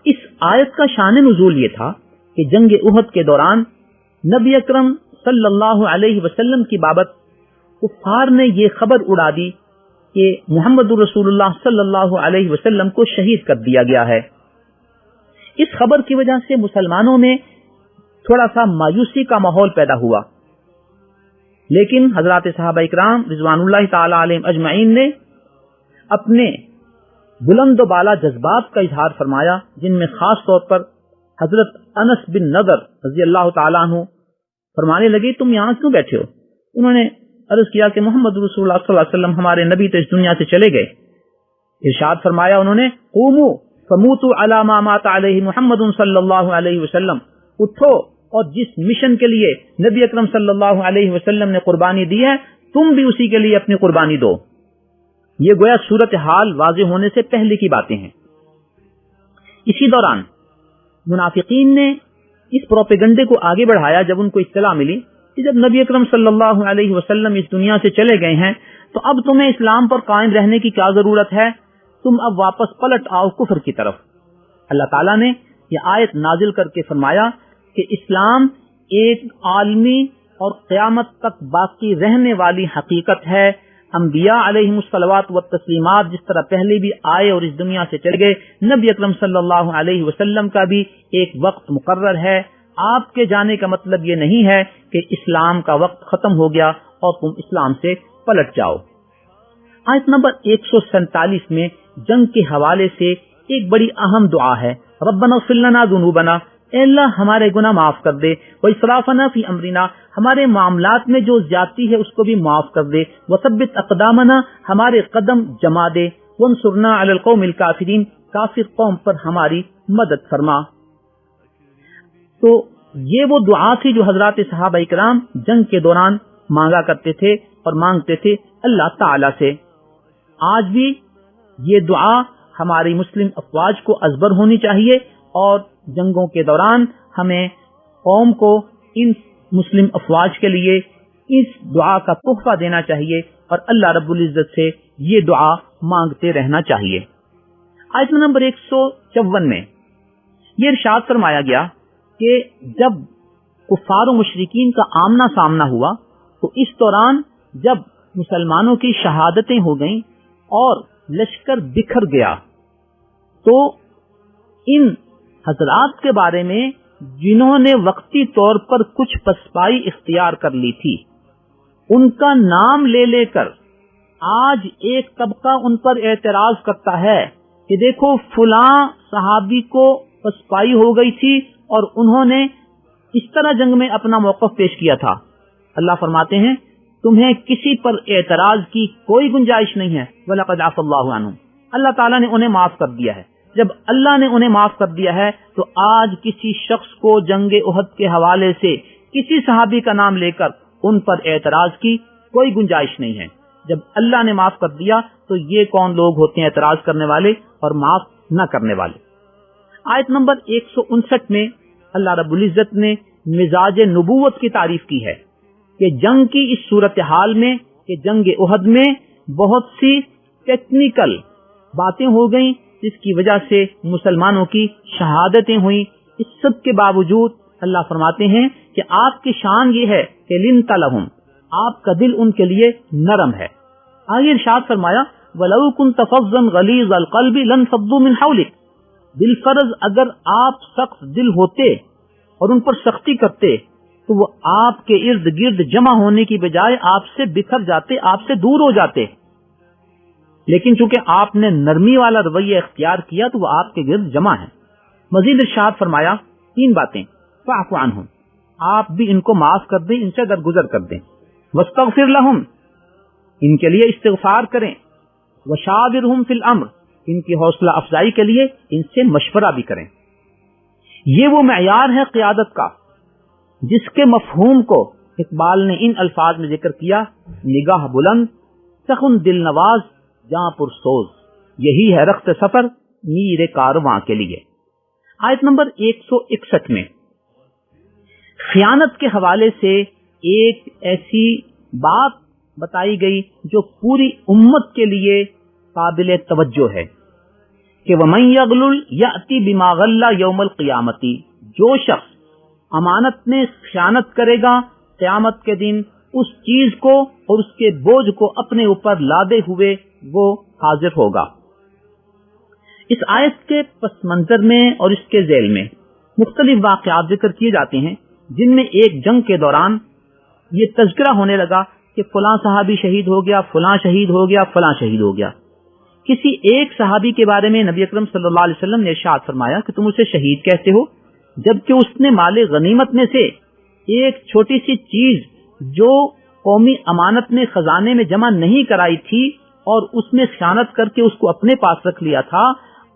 اس آیت کا شان نزول یہ تھا کہ جنگ احد کے دوران نبی اکرم صلی اللہ علیہ وسلم کی بابت کفار نے یہ خبر اڑا دی کہ محمد رسول اللہ صلی اللہ علیہ وسلم کو شہید کر دیا گیا ہے۔ اس خبر کی وجہ سے مسلمانوں میں تھوڑا سا مایوسی کا ماحول پیدا ہوا، لیکن حضرات صحابہ اکرام رضوان اللہ تعالی علیہم اجمعین نے اپنے بلند و بالا جذبات کا اظہار فرمایا، جن میں خاص طور پر حضرت انس بن نضر رضی اللہ تعالیٰ عنہ فرمانے لگے تم یہاں کیوں بیٹھے ہو؟ انہوں نے عرض کیا کہ محمد رسول اللہ صلی اللہ علیہ وسلم ہمارے نبی تو اس دنیا سے چلے گئے۔ ارشاد فرمایا انہوں نے قوموا فموتوا علی ما مات علیہ محمد صلی اللہ علیہ وسلم، اٹھو اور جس مشن کے لیے نبی اکرم صلی اللہ علیہ وسلم نے قربانی دی ہے تم بھی اسی کے لیے اپنی قربانی دو۔ یہ گویا صورتحال واضح ہونے سے پہلے کی باتیں ہیں۔ اسی دوران منافقین نے اس پروپیگنڈے کو آگے بڑھایا جب ان کو اطلاع ملی کہ جب نبی اکرم صلی اللہ علیہ وسلم اس دنیا سے چلے گئے ہیں تو اب تمہیں اسلام پر قائم رہنے کی کیا ضرورت ہے، تم اب واپس پلٹ آؤ کفر کی طرف۔ اللہ تعالیٰ نے یہ آیت نازل کر کے فرمایا کہ اسلام ایک عالمی اور قیامت تک باقی رہنے والی حقیقت ہے۔ انبیاء علیہم الصلوات والتسلیمات جس طرح پہلے بھی آئے اور اس دنیا سے چلے گئے، نبی اکرم صلی اللہ علیہ وسلم کا بھی ایک وقت مقرر ہے۔ آپ کے جانے کا مطلب یہ نہیں ہے کہ اسلام کا وقت ختم ہو گیا اور تم اسلام سے پلٹ جاؤ۔ آیت نمبر 147 میں جنگ کے حوالے سے ایک بڑی اہم دعا ہے، ربنا اغفر لنا ذنوبنا، اے اللہ ہمارے گناہ معاف کر دے، واسرافنا فی امرنا، ہمارے معاملات میں جو زیادتی ہے اس کو بھی معاف کر دے، وثبت اقدامنا، ہمارے قدم جما دے، وانصرنا علی القوم الکافرین، کافر قوم پر ہماری مدد فرما۔ تو یہ وہ دعا تھی جو حضرات صحابہ کرام جنگ کے دوران مانگا کرتے تھے اور مانگتے تھے اللہ تعالی سے۔ آج بھی یہ دعا ہماری مسلم افواج کو ازبر ہونی چاہیے اور جنگوں کے دوران ہمیں قوم کو ان مسلم افواج کے لیے اس دعا کا تحفہ دینا چاہیے اور اللہ رب العزت سے یہ دعا مانگتے رہنا چاہیے۔ آیت نمبر 154 میں یہ ارشاد فرمایا گیا کہ جب کفار و مشرکین کا آمنا سامنا ہوا تو اس دوران جب مسلمانوں کی شہادتیں ہو گئیں اور لشکر بکھر گیا تو ان حضرات کے بارے میں جنہوں نے وقتی طور پر کچھ پسپائی اختیار کر لی تھی ان کا نام لے لے کر آج ایک طبقہ ان پر اعتراض کرتا ہے کہ دیکھو فلاں صحابی کو پسپائی ہو گئی تھی اور انہوں نے اس طرح جنگ میں اپنا موقف پیش کیا تھا۔ اللہ فرماتے ہیں تمہیں کسی پر اعتراض کی کوئی گنجائش نہیں ہے، وَلَقَدْ عَفَا اللَّهُ عَنْهُمْ، اللہ تعالیٰ نے انہیں معاف کر دیا ہے۔ جب اللہ نے انہیں معاف کر دیا ہے تو آج کسی شخص کو جنگ احد کے حوالے سے کسی صحابی کا نام لے کر ان پر اعتراض کی کوئی گنجائش نہیں ہے۔ جب اللہ نے معاف کر دیا تو یہ کون لوگ ہوتے ہیں اعتراض کرنے والے اور معاف نہ کرنے والے۔ آیت نمبر 159 میں اللہ رب العزت نے مزاج نبوت کی تعریف کی ہے کہ جنگ کی اس صورتحال میں کہ جنگ احد میں بہت سی ٹیکنیکل باتیں ہو گئیں جس کی وجہ سے مسلمانوں کی شہادتیں ہوئیں، اس سب کے باوجود اللہ فرماتے ہیں کہ آپ کی شان یہ ہے کہ لنت لہم، آپ کا دل ان کے لیے نرم ہے۔ آگے ارشاد فرمایا وَلَوْ كُنْتَ فَظًّا غَلِيظَ الْقَلْبِ لَانفَضُّوا مِنْ حَوْلِكَ، بالفرض اگر آپ سخت دل ہوتے اور ان پر سختی کرتے تو وہ آپ کے ارد گرد جمع ہونے کی بجائے آپ سے بکھر جاتے، آپ سے دور ہو جاتے، لیکن چونکہ آپ نے نرمی والا رویہ اختیار کیا تو وہ آپ کے گرد جمع ہیں۔ مزید ارشاد فرمایا 3 باتیں، فاعف عنہم، آپ بھی ان کو معاف کر دیں، ان سے درگزر کر دیں، واستغفر لہم، ان کے لیے استغفار کریں، وشاورہم فی الامر، ان کی حوصلہ افزائی کے لیے ان سے مشورہ بھی کریں۔ یہ وہ معیار ہے قیادت کا جس کے مفہوم کو اقبال نے ان الفاظ میں ذکر کیا، نگاہ بلند، سخن دل نواز، جاں پر سوز، یہی ہے رخت سفر میر کارواں کے لیے۔ آیت نمبر 161 میں خیانت کے حوالے سے ایک ایسی بات بتائی گئی جو پوری امت کے لیے قابل توجہ ہے کہ وَمَن يَغْلُلْ يَأْتِ بِمَا غَلَّ يَوْمَ الْقِيَامَةِ، جو شخص امانت میں خیانت کرے گا قیامت کے دن اس چیز کو اور اس کے بوجھ کو اپنے اوپر لادے ہوئے وہ حاضر ہوگا۔ اس آیت کے پس منظر میں اور اس کے ذیل میں مختلف واقعات ذکر کیے جاتے ہیں جن میں ایک جنگ کے دوران یہ تذکرہ ہونے لگا کہ فلاں صحابی شہید ہو گیا، فلاں شہید ہو گیا، فلاں شہید ہو گیا۔ کسی ایک صحابی کے بارے میں نبی اکرم صلی اللہ علیہ وسلم نے ارشاد فرمایا کہ تم اسے شہید کہتے ہو جبکہ اس نے مال غنیمت میں سے ایک چھوٹی سی چیز جو قومی امانت میں خزانے میں جمع نہیں کرائی تھی اور اس میں خیانت کر کے اس کو اپنے پاس رکھ لیا تھا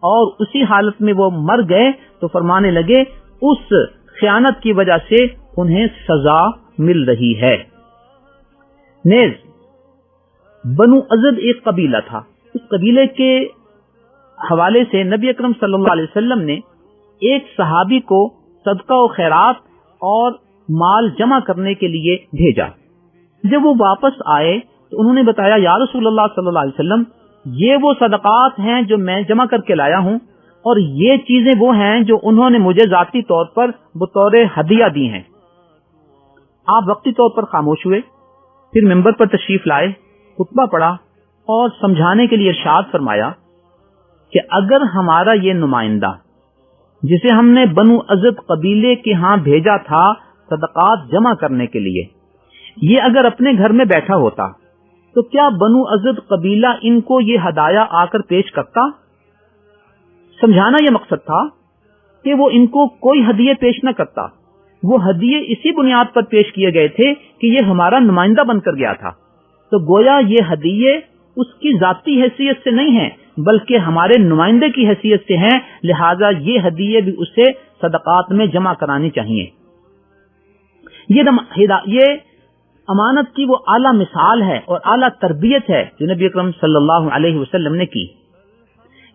اور اسی حالت میں وہ مر گئے تو فرمانے لگے اس خیانت کی وجہ سے انہیں سزا مل رہی ہے۔ نیز بنو ازد ایک قبیلہ تھا، اس قبیلے کے حوالے سے نبی اکرم صلی اللہ علیہ وسلم نے ایک صحابی کو صدقہ و خیرات اور مال جمع کرنے کے لیے بھیجا. جب وہ واپس آئے تو انہوں نے بتایا یا رسول اللہ صلی اللہ علیہ وسلم یہ وہ صدقات ہیں جو میں جمع کر کے لایا ہوں اور یہ چیزیں وہ ہیں جو انہوں نے مجھے ذاتی طور پر بطور ہدیہ دی ہیں. آپ وقتی طور پر خاموش ہوئے، پھر ممبر پر تشریف لائے، خطبہ پڑھا اور سمجھانے کے لیے ارشاد فرمایا کہ اگر ہمارا یہ نمائندہ جسے ہم نے بنو ازد قبیلے کے ہاں بھیجا تھا صدقات جمع کرنے کے لیے، یہ اگر اپنے گھر میں بیٹھا ہوتا تو کیا بنو ازد قبیلہ ان کو یہ ہدایہ آ کر پیش کرتا؟ سمجھانا یہ مقصد تھا کہ وہ ان کو کوئی ہدیے پیش نہ کرتا. وہ ہدیے اسی بنیاد پر پیش کیے گئے تھے کہ یہ ہمارا نمائندہ بن کر گیا تھا، تو گویا یہ ہدیے اس کی ذاتی حیثیت سے نہیں ہیں بلکہ ہمارے نمائندے کی حیثیت سے ہیں، لہذا یہ ہدیے بھی اسے صدقات میں جمع کرانی چاہیے. یہ امانت کی وہ اعلیٰ مثال ہے اور اعلیٰ تربیت ہے جو نبی اکرم صلی اللہ علیہ وسلم نے کی.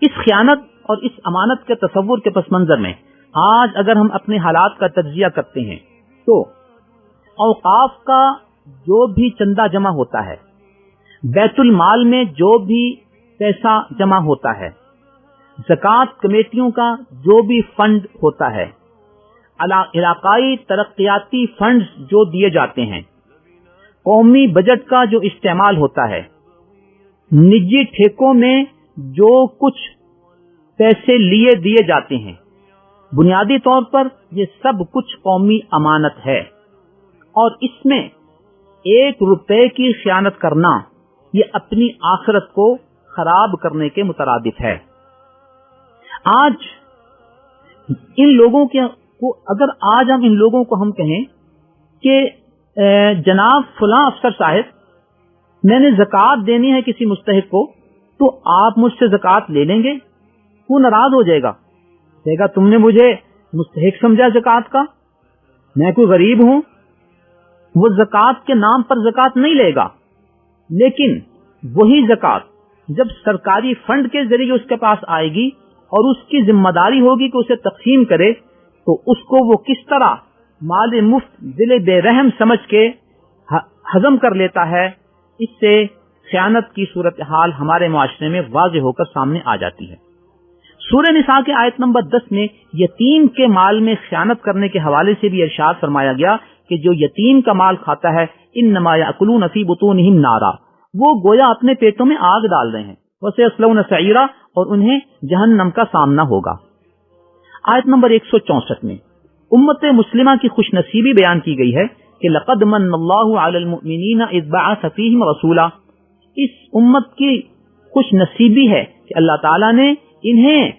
اس خیانت اور اس امانت کے تصور کے پس منظر میں آج اگر ہم اپنے حالات کا تجزیہ کرتے ہیں تو اوقاف کا جو بھی چندہ جمع ہوتا ہے، بیت المال میں جو بھی پیسہ جمع ہوتا ہے، زکوٰۃ کمیٹیوں کا جو بھی فنڈ ہوتا ہے، علاقائی ترقیاتی فنڈز جو دیے جاتے ہیں، قومی بجٹ کا جو استعمال ہوتا ہے، نجی ٹھیکوں میں جو کچھ پیسے لیے دیے جاتے ہیں، بنیادی طور پر یہ سب کچھ قومی امانت ہے اور اس میں 1 روپے کی خیانت کرنا یہ اپنی آخرت کو خراب کرنے کے مترادف ہے. آج ان لوگوں کو اگر آج ہم ان لوگوں کو ہم کہیں کہ جناب فلاں افسر صاحب میں نے زکوٰۃ دینی ہے کسی مستحق کو، تو آپ مجھ سے زکوٰۃ لے لیں گے؟ وہ ناراض ہو جائے گا، کہے گا تم نے مجھے مستحق سمجھا زکوٰۃ کا، میں کوئی غریب ہوں. وہ زکوٰۃ کے نام پر زکوٰۃ نہیں لے گا، لیکن وہی زکوٰۃ جب سرکاری فنڈ کے ذریعے اس کے پاس آئے گی اور اس کی ذمہ داری ہوگی کہ اسے تقسیم کرے، تو اس کو وہ کس طرح مال مفت دل بے رحم سمجھ کے ہضم کر لیتا ہے، اس سے خیانت کی صورتحال ہمارے معاشرے میں واضح ہو کر سامنے آ جاتی ہے. سورہ نساء کے آیت نمبر 10 میں یتیم کے مال میں خیانت کرنے کے حوالے سے بھی ارشاد فرمایا گیا کہ جو یتیم کا مال کھاتا ہے انما یاکلون فی بطونہم نارا، وہ گویا اپنے پیٹوں میں آگ ڈال رہے ہیں، وسیصلون سعیرا، اور انہیں جہنم کا سامنا ہوگا. آیت نمبر 164 میں امت مسلمہ کی خوش نصیبی بیان کی گئی ہے کہ لقد من اللہ علی المؤمنین اذ بعث فیہم رسولا. اس امت کی خوش نصیبی ہے کہ اللہ تعالیٰ نے انہیں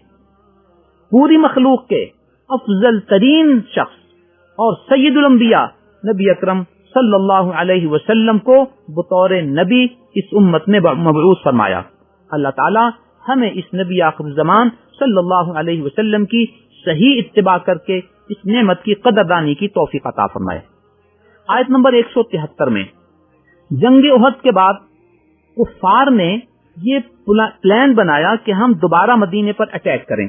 پوری مخلوق کے افضل ترین شخص اور سید الانبیاء نبی اکرم صلی اللہ علیہ وسلم کو بطور نبی اس امت میں مبعوث فرمایا. اللہ تعالیٰ ہمیں اس نبی آخر زمان صلی اللہ علیہ وسلم کی صحیح اتباع کر کے اس نعمت کی قدردانی کی توفیق عطا فرمائے. آیت نمبر 173 میں جنگ احد کے بعد کفار نے یہ پلان بنایا کہ ہم دوبارہ مدینے پر اٹیک کریں.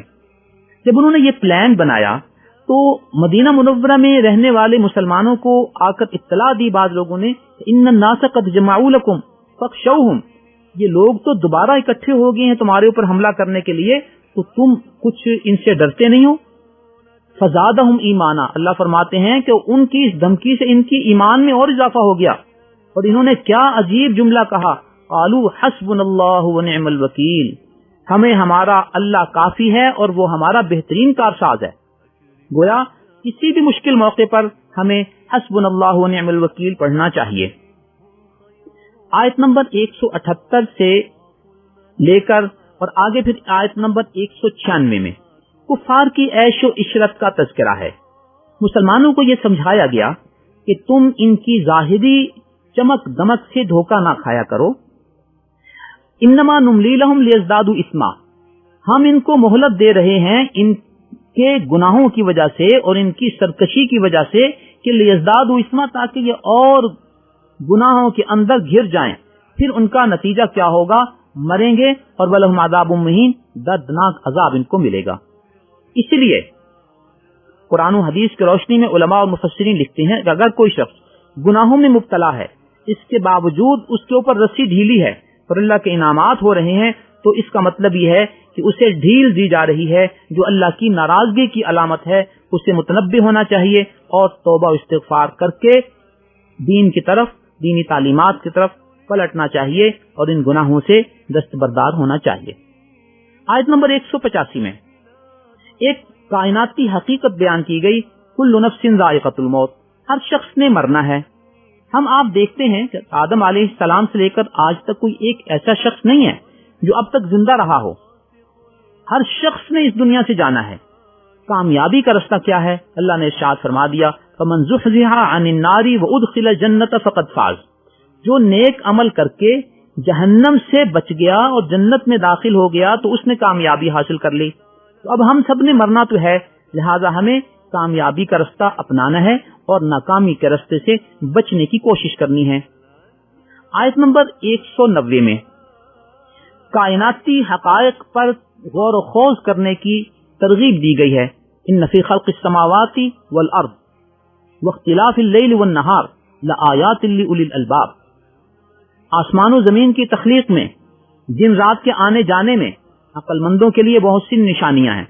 جب انہوں نے یہ پلان بنایا تو مدینہ منورہ میں رہنے والے مسلمانوں کو آ کر اطلاع دی بعض لوگوں نے ان الناس قد جمعوا لکم فاخشوہم، یہ لوگ تو دوبارہ اکٹھے ہو گئے ہیں تمہارے اوپر حملہ کرنے کے لیے، تو تم کچھ ان سے ڈرتے نہیں ہو. فزادہم ایمانا، اللہ فرماتے ہیں کہ ان کی اس دھمکی سے ان کی ایمان میں اور اضافہ ہو گیا، اور انہوں نے کیا عجیب جملہ کہا، قالوا حسبنا اللہ ونعم الوکیل، ہمیں ہمارا اللہ کافی ہے اور وہ ہمارا بہترین کارساز ہے. گویا کسی بھی مشکل موقع پر ہمیں حسبنا اللہ ونعم الوکیل پڑھنا چاہیے. آیت نمبر 178 سے لے کر اور آگے پھر آیت نمبر 196 میں کفار کی عیش و عشرت کا تذکرہ ہے. مسلمانوں کو یہ سمجھایا گیا کہ تم ان کی ظاہری چمک دمک سے دھوکہ نہ کھایا کرو. انما نملی لہم لیزدادوا اثما، ہم ان کو مہلت دے رہے ہیں ان کے گناہوں کی وجہ سے اور ان کی سرکشی کی وجہ سے کہ لیزدادوا اثما، تاکہ یہ اور گناہوں کے اندر گھر جائیں. پھر ان کا نتیجہ کیا ہوگا؟ مریں گے اور ولہم عذاب مہین، دردناک عذاب ان کو ملے گا. اس لیے قرآن و حدیث کی روشنی میں علماء اور مفسرین لکھتے ہیں کہ اگر کوئی شخص گناہوں میں مبتلا ہے، اس کے باوجود اس کے اوپر رسی ڈھیلی ہے اور اللہ کے انعامات ہو رہے ہیں، تو اس کا مطلب یہ ہے کہ اسے ڈھیل دی جا رہی ہے، جو اللہ کی ناراضگی کی علامت ہے۔ اسے متنبہ ہونا چاہیے اور توبہ و استغفار کر کے دین کی طرف، دینی تعلیمات کی طرف پلٹنا چاہیے اور ان گناہوں سے دستبردار ہونا چاہیے۔ آیت نمبر 185 میں ایک کائناتی حقیقت بیان کی گئی، کل نفس ذائقۃ الموت، ہر شخص نے مرنا ہے۔ ہم آپ دیکھتے ہیں کہ آدم علیہ السلام سے لے کر آج تک کوئی ایک ایسا شخص نہیں ہے جو اب تک زندہ رہا ہو، ہر شخص نے اس دنیا سے جانا ہے۔ کامیابی کا رستہ کیا ہے؟ اللہ نے ارشاد فرما دیا، فمن زحزح عن النار وادخل الجنۃ فقد فاز، جو نیک عمل کر کے جہنم سے بچ گیا اور جنت میں داخل ہو گیا تو اس نے کامیابی حاصل کر لی۔ تو اب ہم سب نے مرنا تو ہے، لہذا ہمیں کامیابی کا رستہ اپنانا ہے اور ناکامی کے رستے سے بچنے کی کوشش کرنی ہے۔ آیت نمبر 190 میں کائناتی حقائق پر غور و خوض کرنے کی ترغیب دی گئی ہے۔ ان فی خلق السماوات والارض واختلاف اللیل والنہار لآیات لأولی الالباب، آسمان و زمین کی تخلیق میں، دن رات کے آنے جانے میں عقل مندوں کے لیے بہت سی نشانیاں ہیں۔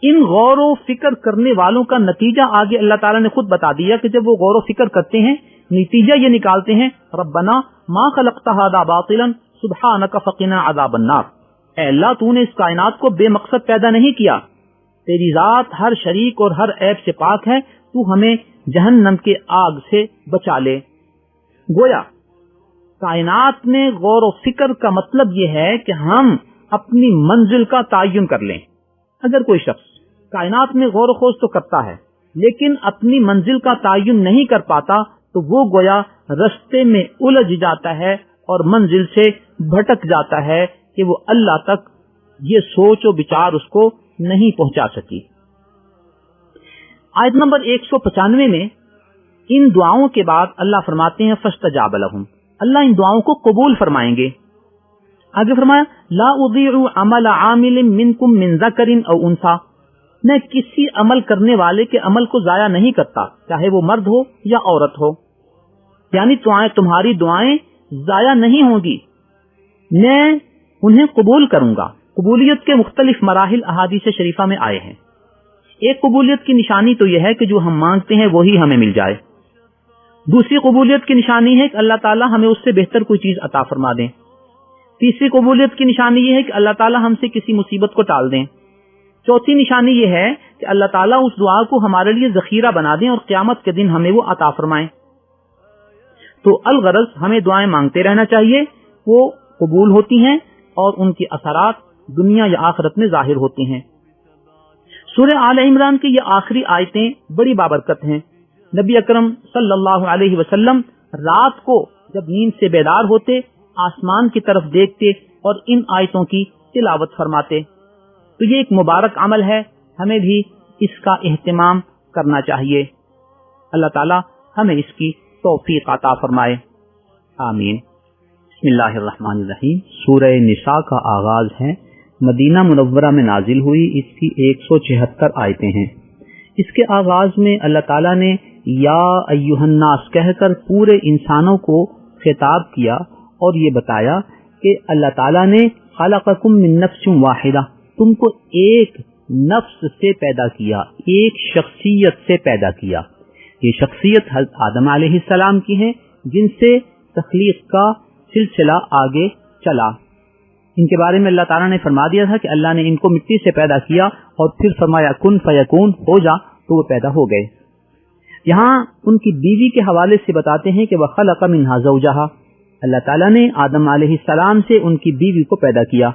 ان غور و فکر کرنے والوں کا نتیجہ آگے اللہ تعالیٰ نے خود بتا دیا کہ جب وہ غور و فکر کرتے ہیں نتیجہ یہ نکالتے ہیں، ربنا ما خلقت ھذا باطلا سبحانک فقنا عذاب النار، اے اللہ تو نے اس کائنات کو بے مقصد پیدا نہیں کیا، تیری ذات ہر شریک اور ہر عیب سے پاک ہے، تو ہمیں جہنم کے آگ سے بچا لے۔ گویا کائنات میں غور و فکر کا مطلب یہ ہے کہ ہم اپنی منزل کا تعین کر لیں۔ اگر کوئی شخص کائنات میں غور و خوض تو کرتا ہے لیکن اپنی منزل کا تعین نہیں کر پاتا تو وہ گویا رستے میں الجھ جاتا ہے اور منزل سے بھٹک جاتا ہے کہ وہ اللہ تک یہ سوچ و بچار اس کو نہیں پہنچا سکی۔ آیت نمبر 195 میں ان دعاؤں کے بعد اللہ فرماتے ہیں فاستجاب لہم، اللہ ان دعاؤں کو قبول فرمائیں گے۔ آگے فرمایا لا اضیع عمل عامل منکم من ذکر او انثی، میں کسی عمل کرنے والے کے عمل کو ضائع نہیں کرتا، چاہے وہ مرد ہو یا عورت ہو، یعنی تمہاری دعائیں ضائع نہیں ہوں گی، میں انہیں قبول کروں گا۔ قبولیت کے مختلف مراحل احادیث شریفہ میں آئے ہیں۔ ایک قبولیت کی نشانی تو یہ ہے کہ جو ہم مانگتے ہیں وہی ہمیں مل جائے، دوسری قبولیت کی نشانی ہے کہ اللہ تعالیٰ ہمیں اس سے بہتر کوئی چیز عطا فرما دیں، تیسری قبولیت کی نشانی یہ ہے کہ اللہ تعالیٰ ہم سے کسی مصیبت کو ٹال دیں، چوتھی نشانی یہ ہے کہ اللہ تعالیٰ اس دعا کو ہمارے لیے ذخیرہ بنا دیں اور قیامت کے دن ہمیں وہ عطا فرمائیں۔ تو الغرض ہمیں دعائیں مانگتے رہنا چاہیے، وہ قبول ہوتی ہیں اور ان کی اثرات دنیا یا آخرت میں ظاہر ہوتے ہیں۔ سورہ آل عمران کی یہ آخری آیتیں بڑی بابرکت ہیں۔ نبی اکرم صلی اللہ علیہ وسلم رات کو جب نیند سے بیدار ہوتے آسمان کی طرف دیکھتے اور ان آیتوں کی تلاوت فرماتے۔ تو یہ ایک مبارک عمل ہے، ہمیں بھی اس کا اہتمام کرنا چاہیے۔ اللہ تعالی ہمیں اس کی توفیق عطا فرمائے، آمین۔ بسم اللہ الرحمن الرحیم۔ سورہ نساء کا آغاز ہے، مدینہ منورہ میں نازل ہوئی، اس کی 176 آیتیں ہیں۔ اس کے آغاز میں اللہ تعالیٰ نے یا ایھا الناس کہہ کر پورے انسانوں کو خطاب کیا اور یہ بتایا کہ اللہ تعالیٰ نے خلقکم من نفس واحدہ، تم کو ایک نفس سے پیدا کیا، ایک شخصیت سے پیدا کیا۔ یہ شخصیت حضرت آدم علیہ السلام کی ہے جن سے تخلیق کا سلسلہ آگے چلا۔ ان کے بارے میں اللہ تعالیٰ نے فرما دیا تھا کہ اللہ نے ان کو مٹی سے پیدا کیا اور پھر فرمایا کن فیکون، ہو جا، تو وہ پیدا ہو گئے۔ یہاں ان کی بیوی کے حوالے سے بتاتے ہیں کہ وَخَلَقَ مِنْهَا زَوْجَهَا، اللہ تعالیٰ نے آدم علیہ السلام سے ان کی بیوی کو پیدا کیا۔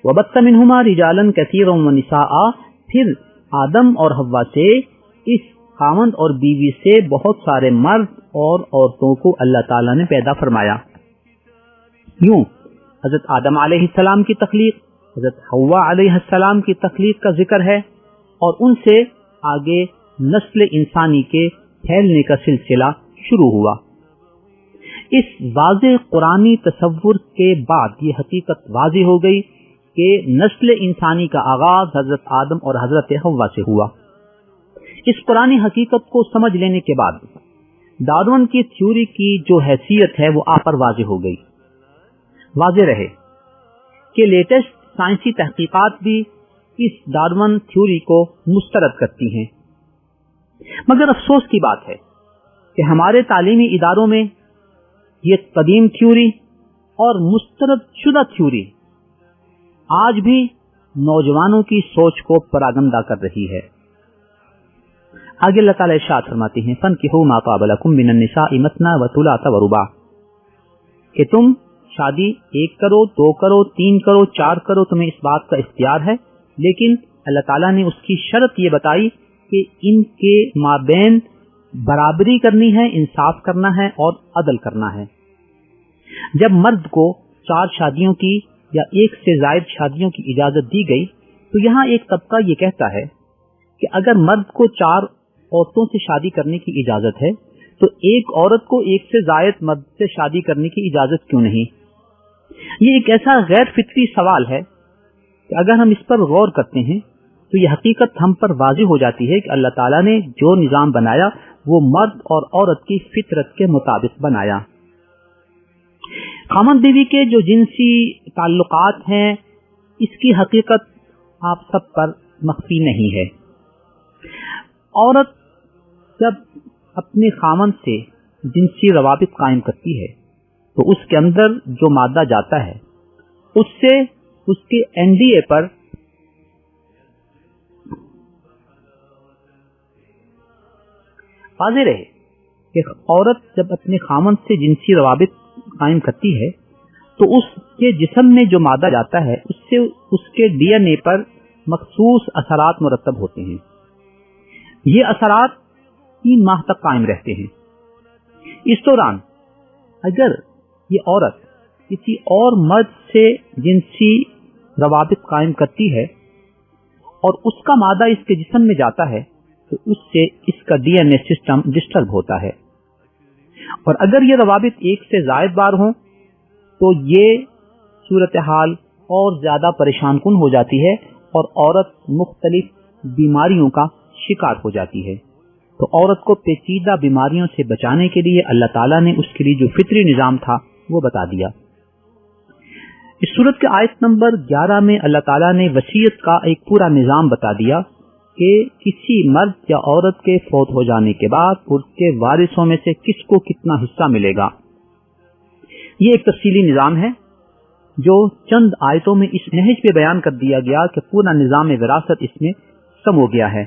وَبَثَّ مِنْهُمَا رِجَالًا كَثِيرًا وَنِسَاءً، پھر آدم اور حوا سے، اس خاوند اور بیوی سے بہت سارے مرد اور عورتوں کو اللہ تعالیٰ نے پیدا فرمایا۔ یوں حضرت آدم علیہ السلام کی تخلیق، حضرت حوا علیہ السلام کی تخلیق کا ذکر ہے اور ان سے آگے نسل انسانی کے پھیلنے کا سلسلہ شروع ہوا۔ اس واضح قرآنی تصور کے بعد یہ حقیقت واضح ہو گئی کہ نسل انسانی کا آغاز حضرت آدم اور حضرت حوا سے ہوا۔ اس قرآنی حقیقت کو سمجھ لینے کے بعد ڈارون کی تھیوری کی جو حیثیت ہے وہ آپ پر واضح ہو گئی. واضح رہے کہ لیٹسٹ سائنسی تحقیقات بھی اس ڈارون تھیوری کو مسترد کرتی ہیں. مگر افسوس کی بات ہے کہ ہمارے تعلیمی اداروں میں یہ قدیم تھیوری اور مسترد شدہ تھیوری آج بھی نوجوانوں کی سوچ کو پراگندہ کر رہی ہے. آگے اللہ تعالیٰ ارشاد فرماتی ہیں فَانْكِحُوا مَا طَابَ لَكُم مِّنَ النِّسَاءِ مَثْنَىٰ وَثُلَاثَ وَرُبَاعَ، کہ تم شادی 1 کرو 2 کرو 3 کرو 4 کرو، تمہیں اس بات کا اختیار ہے، لیکن اللہ تعالیٰ نے اس کی شرط یہ بتائی کہ ان کے مابین برابری کرنی ہے، انصاف کرنا ہے اور عدل کرنا ہے. جب مرد کو 4 شادیوں کی یا 1 سے زائد شادیوں کی اجازت دی گئی تو یہاں ایک طبقہ یہ کہتا ہے کہ اگر مرد کو 4 عورتوں سے شادی کرنے کی اجازت ہے تو ایک عورت کو 1 سے زائد مرد سے شادی کرنے کی اجازت کیوں نہیں؟ یہ ایک ایسا غیر فطری سوال ہے کہ اگر ہم اس پر غور کرتے ہیں تو یہ حقیقت ہم پر واضح ہو جاتی ہے کہ اللہ تعالیٰ نے جو نظام بنایا وہ مرد اور عورت کی فطرت کے مطابق بنایا. خامد بیوی کے جو جنسی تعلقات ہیں اس کی حقیقت آپ سب پر مخفی نہیں ہے. عورت جب اپنے خامد سے جنسی روابط قائم کرتی ہے تو اس کے اندر جو مادہ جاتا ہے اس سے اس کے NDA پر واضح رہے کہ عورت جب اپنے خامد سے جنسی روابط قائم کرتی ہے تو اس کے جسم میں جو مادہ جاتا ہے اس سے اس کے DNA پر مخصوص اثرات مرتب ہوتے ہیں. یہ اثرات 3 ماہ تک قائم رہتے ہیں. اس دوران اگر یہ عورت کسی اور مرد سے جنسی روابط قائم کرتی ہے اور اس کا مادہ اس کے جسم میں جاتا ہے تو اس سے اس کا DNA سسٹم ڈسٹرب ہوتا ہے، اور اگر یہ روابط 1 سے زائد بار ہوں تو یہ صورتحال اور زیادہ پریشان کن ہو جاتی ہے اور عورت مختلف بیماریوں کا شکار ہو جاتی ہے. تو عورت کو پیچیدہ بیماریوں سے بچانے کے لیے اللہ تعالیٰ نے اس کے لیے جو فطری نظام تھا وہ بتا دیا. اس صورت کے آیت نمبر 11 میں اللہ تعالیٰ نے وصیت کا ایک پورا نظام بتا دیا کہ کسی مرد یا عورت کے فوت ہو جانے کے بعد اس کے وارثوں میں سے کس کو کتنا حصہ ملے گا. یہ ایک تفصیلی نظام ہے جو چند آیتوں میں اس نہج پہ بیان کر دیا گیا کہ پورا نظام وراثت اس میں کم ہو گیا ہے.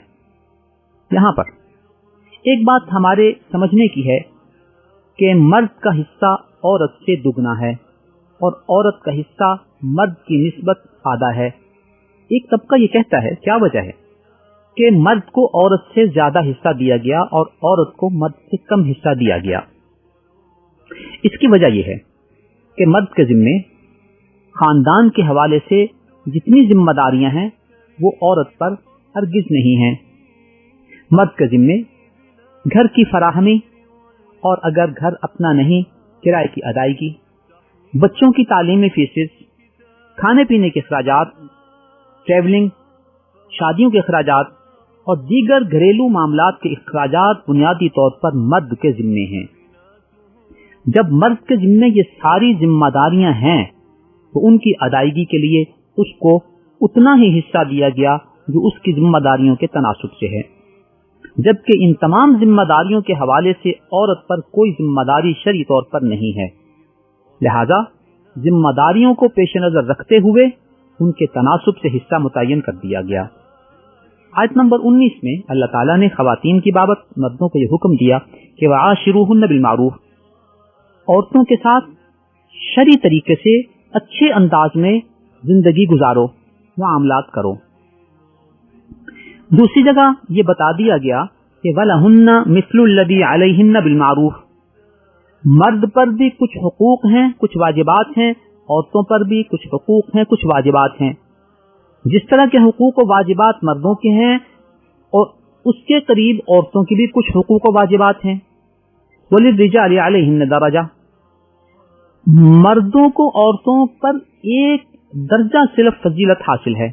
یہاں پر ایک بات ہمارے سمجھنے کی ہے کہ مرد کا حصہ عورت سے دگنا ہے اور عورت کا حصہ مرد کی نسبت آدھا ہے. ایک طبقہ یہ کہتا ہے کیا وجہ ہے کہ مرد کو عورت سے زیادہ حصہ دیا گیا اور عورت کو مرد سے کم حصہ دیا گیا. اس کی وجہ یہ ہے کہ مرد کے ذمے خاندان کے حوالے سے جتنی ذمہ داریاں ہیں وہ عورت پر ہرگز نہیں ہیں. مرد کے ذمے گھر کی فراہمی اور اگر گھر اپنا نہیں کرائے کی ادائیگی، بچوں کی تعلیمی فیسز، کھانے پینے کے اخراجات، ٹریولنگ، شادیوں کے اخراجات اور دیگر گھریلو معاملات کے اخراجات بنیادی طور پر مرد کے ذمے ہیں. جب مرد کے ذمے یہ ساری ذمہ داریاں ہیں تو ان کی ادائیگی کے لیے اس کو اتنا ہی حصہ دیا گیا جو اس کی ذمہ داریوں کے تناسب سے ہے، جبکہ ان تمام ذمہ داریوں کے حوالے سے عورت پر کوئی ذمہ داری شرعی طور پر نہیں ہے. لہذا ذمہ داریوں کو پیش نظر رکھتے ہوئے ان کے تناسب سے حصہ متعین کر دیا گیا. آیت نمبر 19 میں اللہ تعالیٰ نے خواتین کی بابت مردوں کو یہ حکم دیا کہ وعاشروہن بالمعروف، عورتوں کے ساتھ شرعی طریقے سے اچھے انداز میں زندگی گزارو، معاملات کرو. دوسری جگہ یہ بتا دیا گیا کہ وَلَهُنَّ مِثْلُ الَّذِي عَلَيْهِنَّ بِالْمَعْرُوفِ، مرد پر بھی کچھ حقوق ہیں، کچھ واجبات ہیں، عورتوں پر بھی کچھ حقوق ہیں، کچھ واجبات ہیں. جس طرح کے حقوق و واجبات مردوں کے ہیں اور اس کے قریب عورتوں کی بھی کچھ حقوق و واجبات ہیں. وَلِلرِّجَالِ عَلَيْهِنَّ دَرَجَةٌ، مردوں کو عورتوں پر ایک درجہ صرف فضیلت حاصل ہے.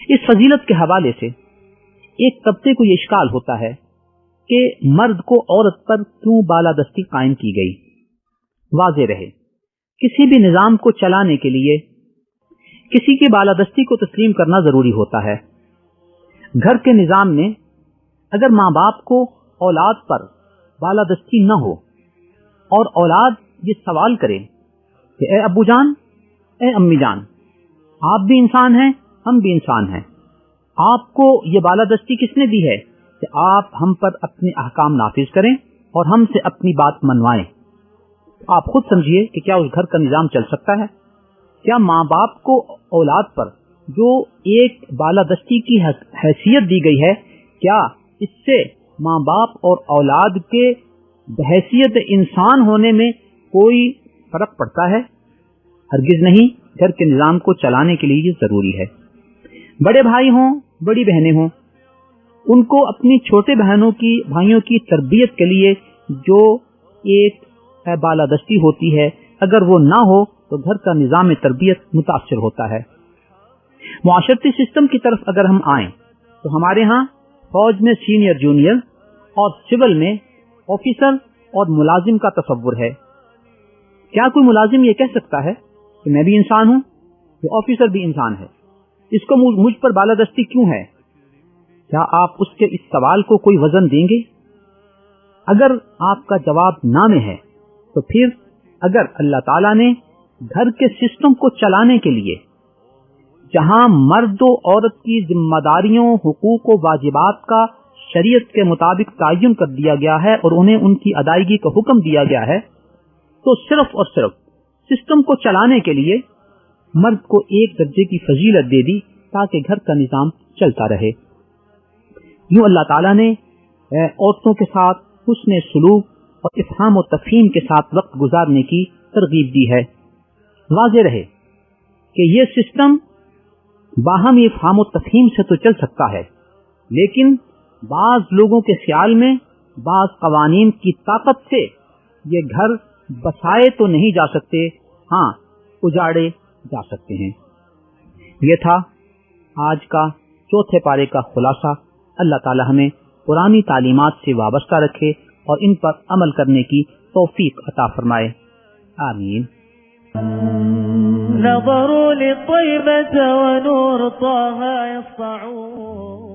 اس فضیلت کے حوالے سے ایک طبقے کو یہ اشکال ہوتا ہے کہ مرد کو عورت پر کیوں بالادستی قائم کی گئی۔ واضح رہے، کسی بھی نظام کو چلانے کے لیے کسی کی بالادستی کو تسلیم کرنا ضروری ہوتا ہے۔ گھر کے نظام میں اگر ماں باپ کو اولاد پر بالادستی نہ ہو اور اولاد یہ سوال کرے کہ اے ابو جان، اے امی جان، آپ بھی انسان ہیں، ہم بھی انسان ہیں، آپ کو یہ بالادستی کس نے دی ہے کہ آپ ہم پر اپنے احکام نافذ کریں اور ہم سے اپنی بات منوائیں؟ آپ خود سمجھیے کہ کیا اس گھر کا نظام چل سکتا ہے؟ کیا ماں باپ کو اولاد پر جو ایک بالادستی کی حیثیت دی گئی ہے، کیا اس سے ماں باپ اور اولاد کے بحیثیت انسان ہونے میں کوئی فرق پڑتا ہے؟ ہرگز نہیں۔ گھر کے نظام کو چلانے کے لیے یہ ضروری ہے۔ بڑے بھائی ہوں، بڑی بہنیں ہوں، ان کو اپنی چھوٹے بھائیوں کی تربیت کے لیے جو ایک بالادستی ہوتی ہے، اگر وہ نہ ہو تو گھر کا نظام تربیت متاثر ہوتا ہے۔ معاشرتی سسٹم کی طرف اگر ہم آئیں تو ہمارے ہاں فوج میں سینئر جونیئر اور سول میں آفیسر اور ملازم کا تصور ہے۔ کیا کوئی ملازم یہ کہہ سکتا ہے کہ میں بھی انسان ہوں، یہ آفیسر بھی انسان ہے، اس کو مجھ پر بالادستی کیوں ہے؟ کیا آپ اس کے اس سوال کو کوئی وزن دیں گے؟ اگر آپ کا جواب نہ میں ہے تو پھر اگر اللہ تعالیٰ نے گھر کے سسٹم کو چلانے کے لیے جہاں مرد و عورت کی ذمہ داریوں، حقوق و واجبات کا شریعت کے مطابق تعین کر دیا گیا ہے اور انہیں ان کی ادائیگی کا حکم دیا گیا ہے، تو صرف اور صرف سسٹم کو چلانے کے لیے مرد کو ایک درجے کی فضیلت دے دی تاکہ گھر کا نظام چلتا رہے۔ یوں اللہ تعالیٰ نے عورتوں کے ساتھ حسن سلوک اور افہام و تفہیم کے ساتھ وقت گزارنے کی ترغیب دی ہے۔ واضح رہے کہ یہ سسٹم باہمی افہام و تفہیم سے تو چل سکتا ہے، لیکن بعض لوگوں کے خیال میں بعض قوانین کی طاقت سے یہ گھر بسائے تو نہیں جا سکتے، ہاں اجاڑے جا سکتے ہیں۔ یہ تھا آج کا چوتھے پارے کا خلاصہ۔ اللہ تعالی ہمیں پرانی تعلیمات سے وابستہ رکھے اور ان پر عمل کرنے کی توفیق عطا فرمائے، آمین۔ نظروا للطيبة ونور طه يسطعون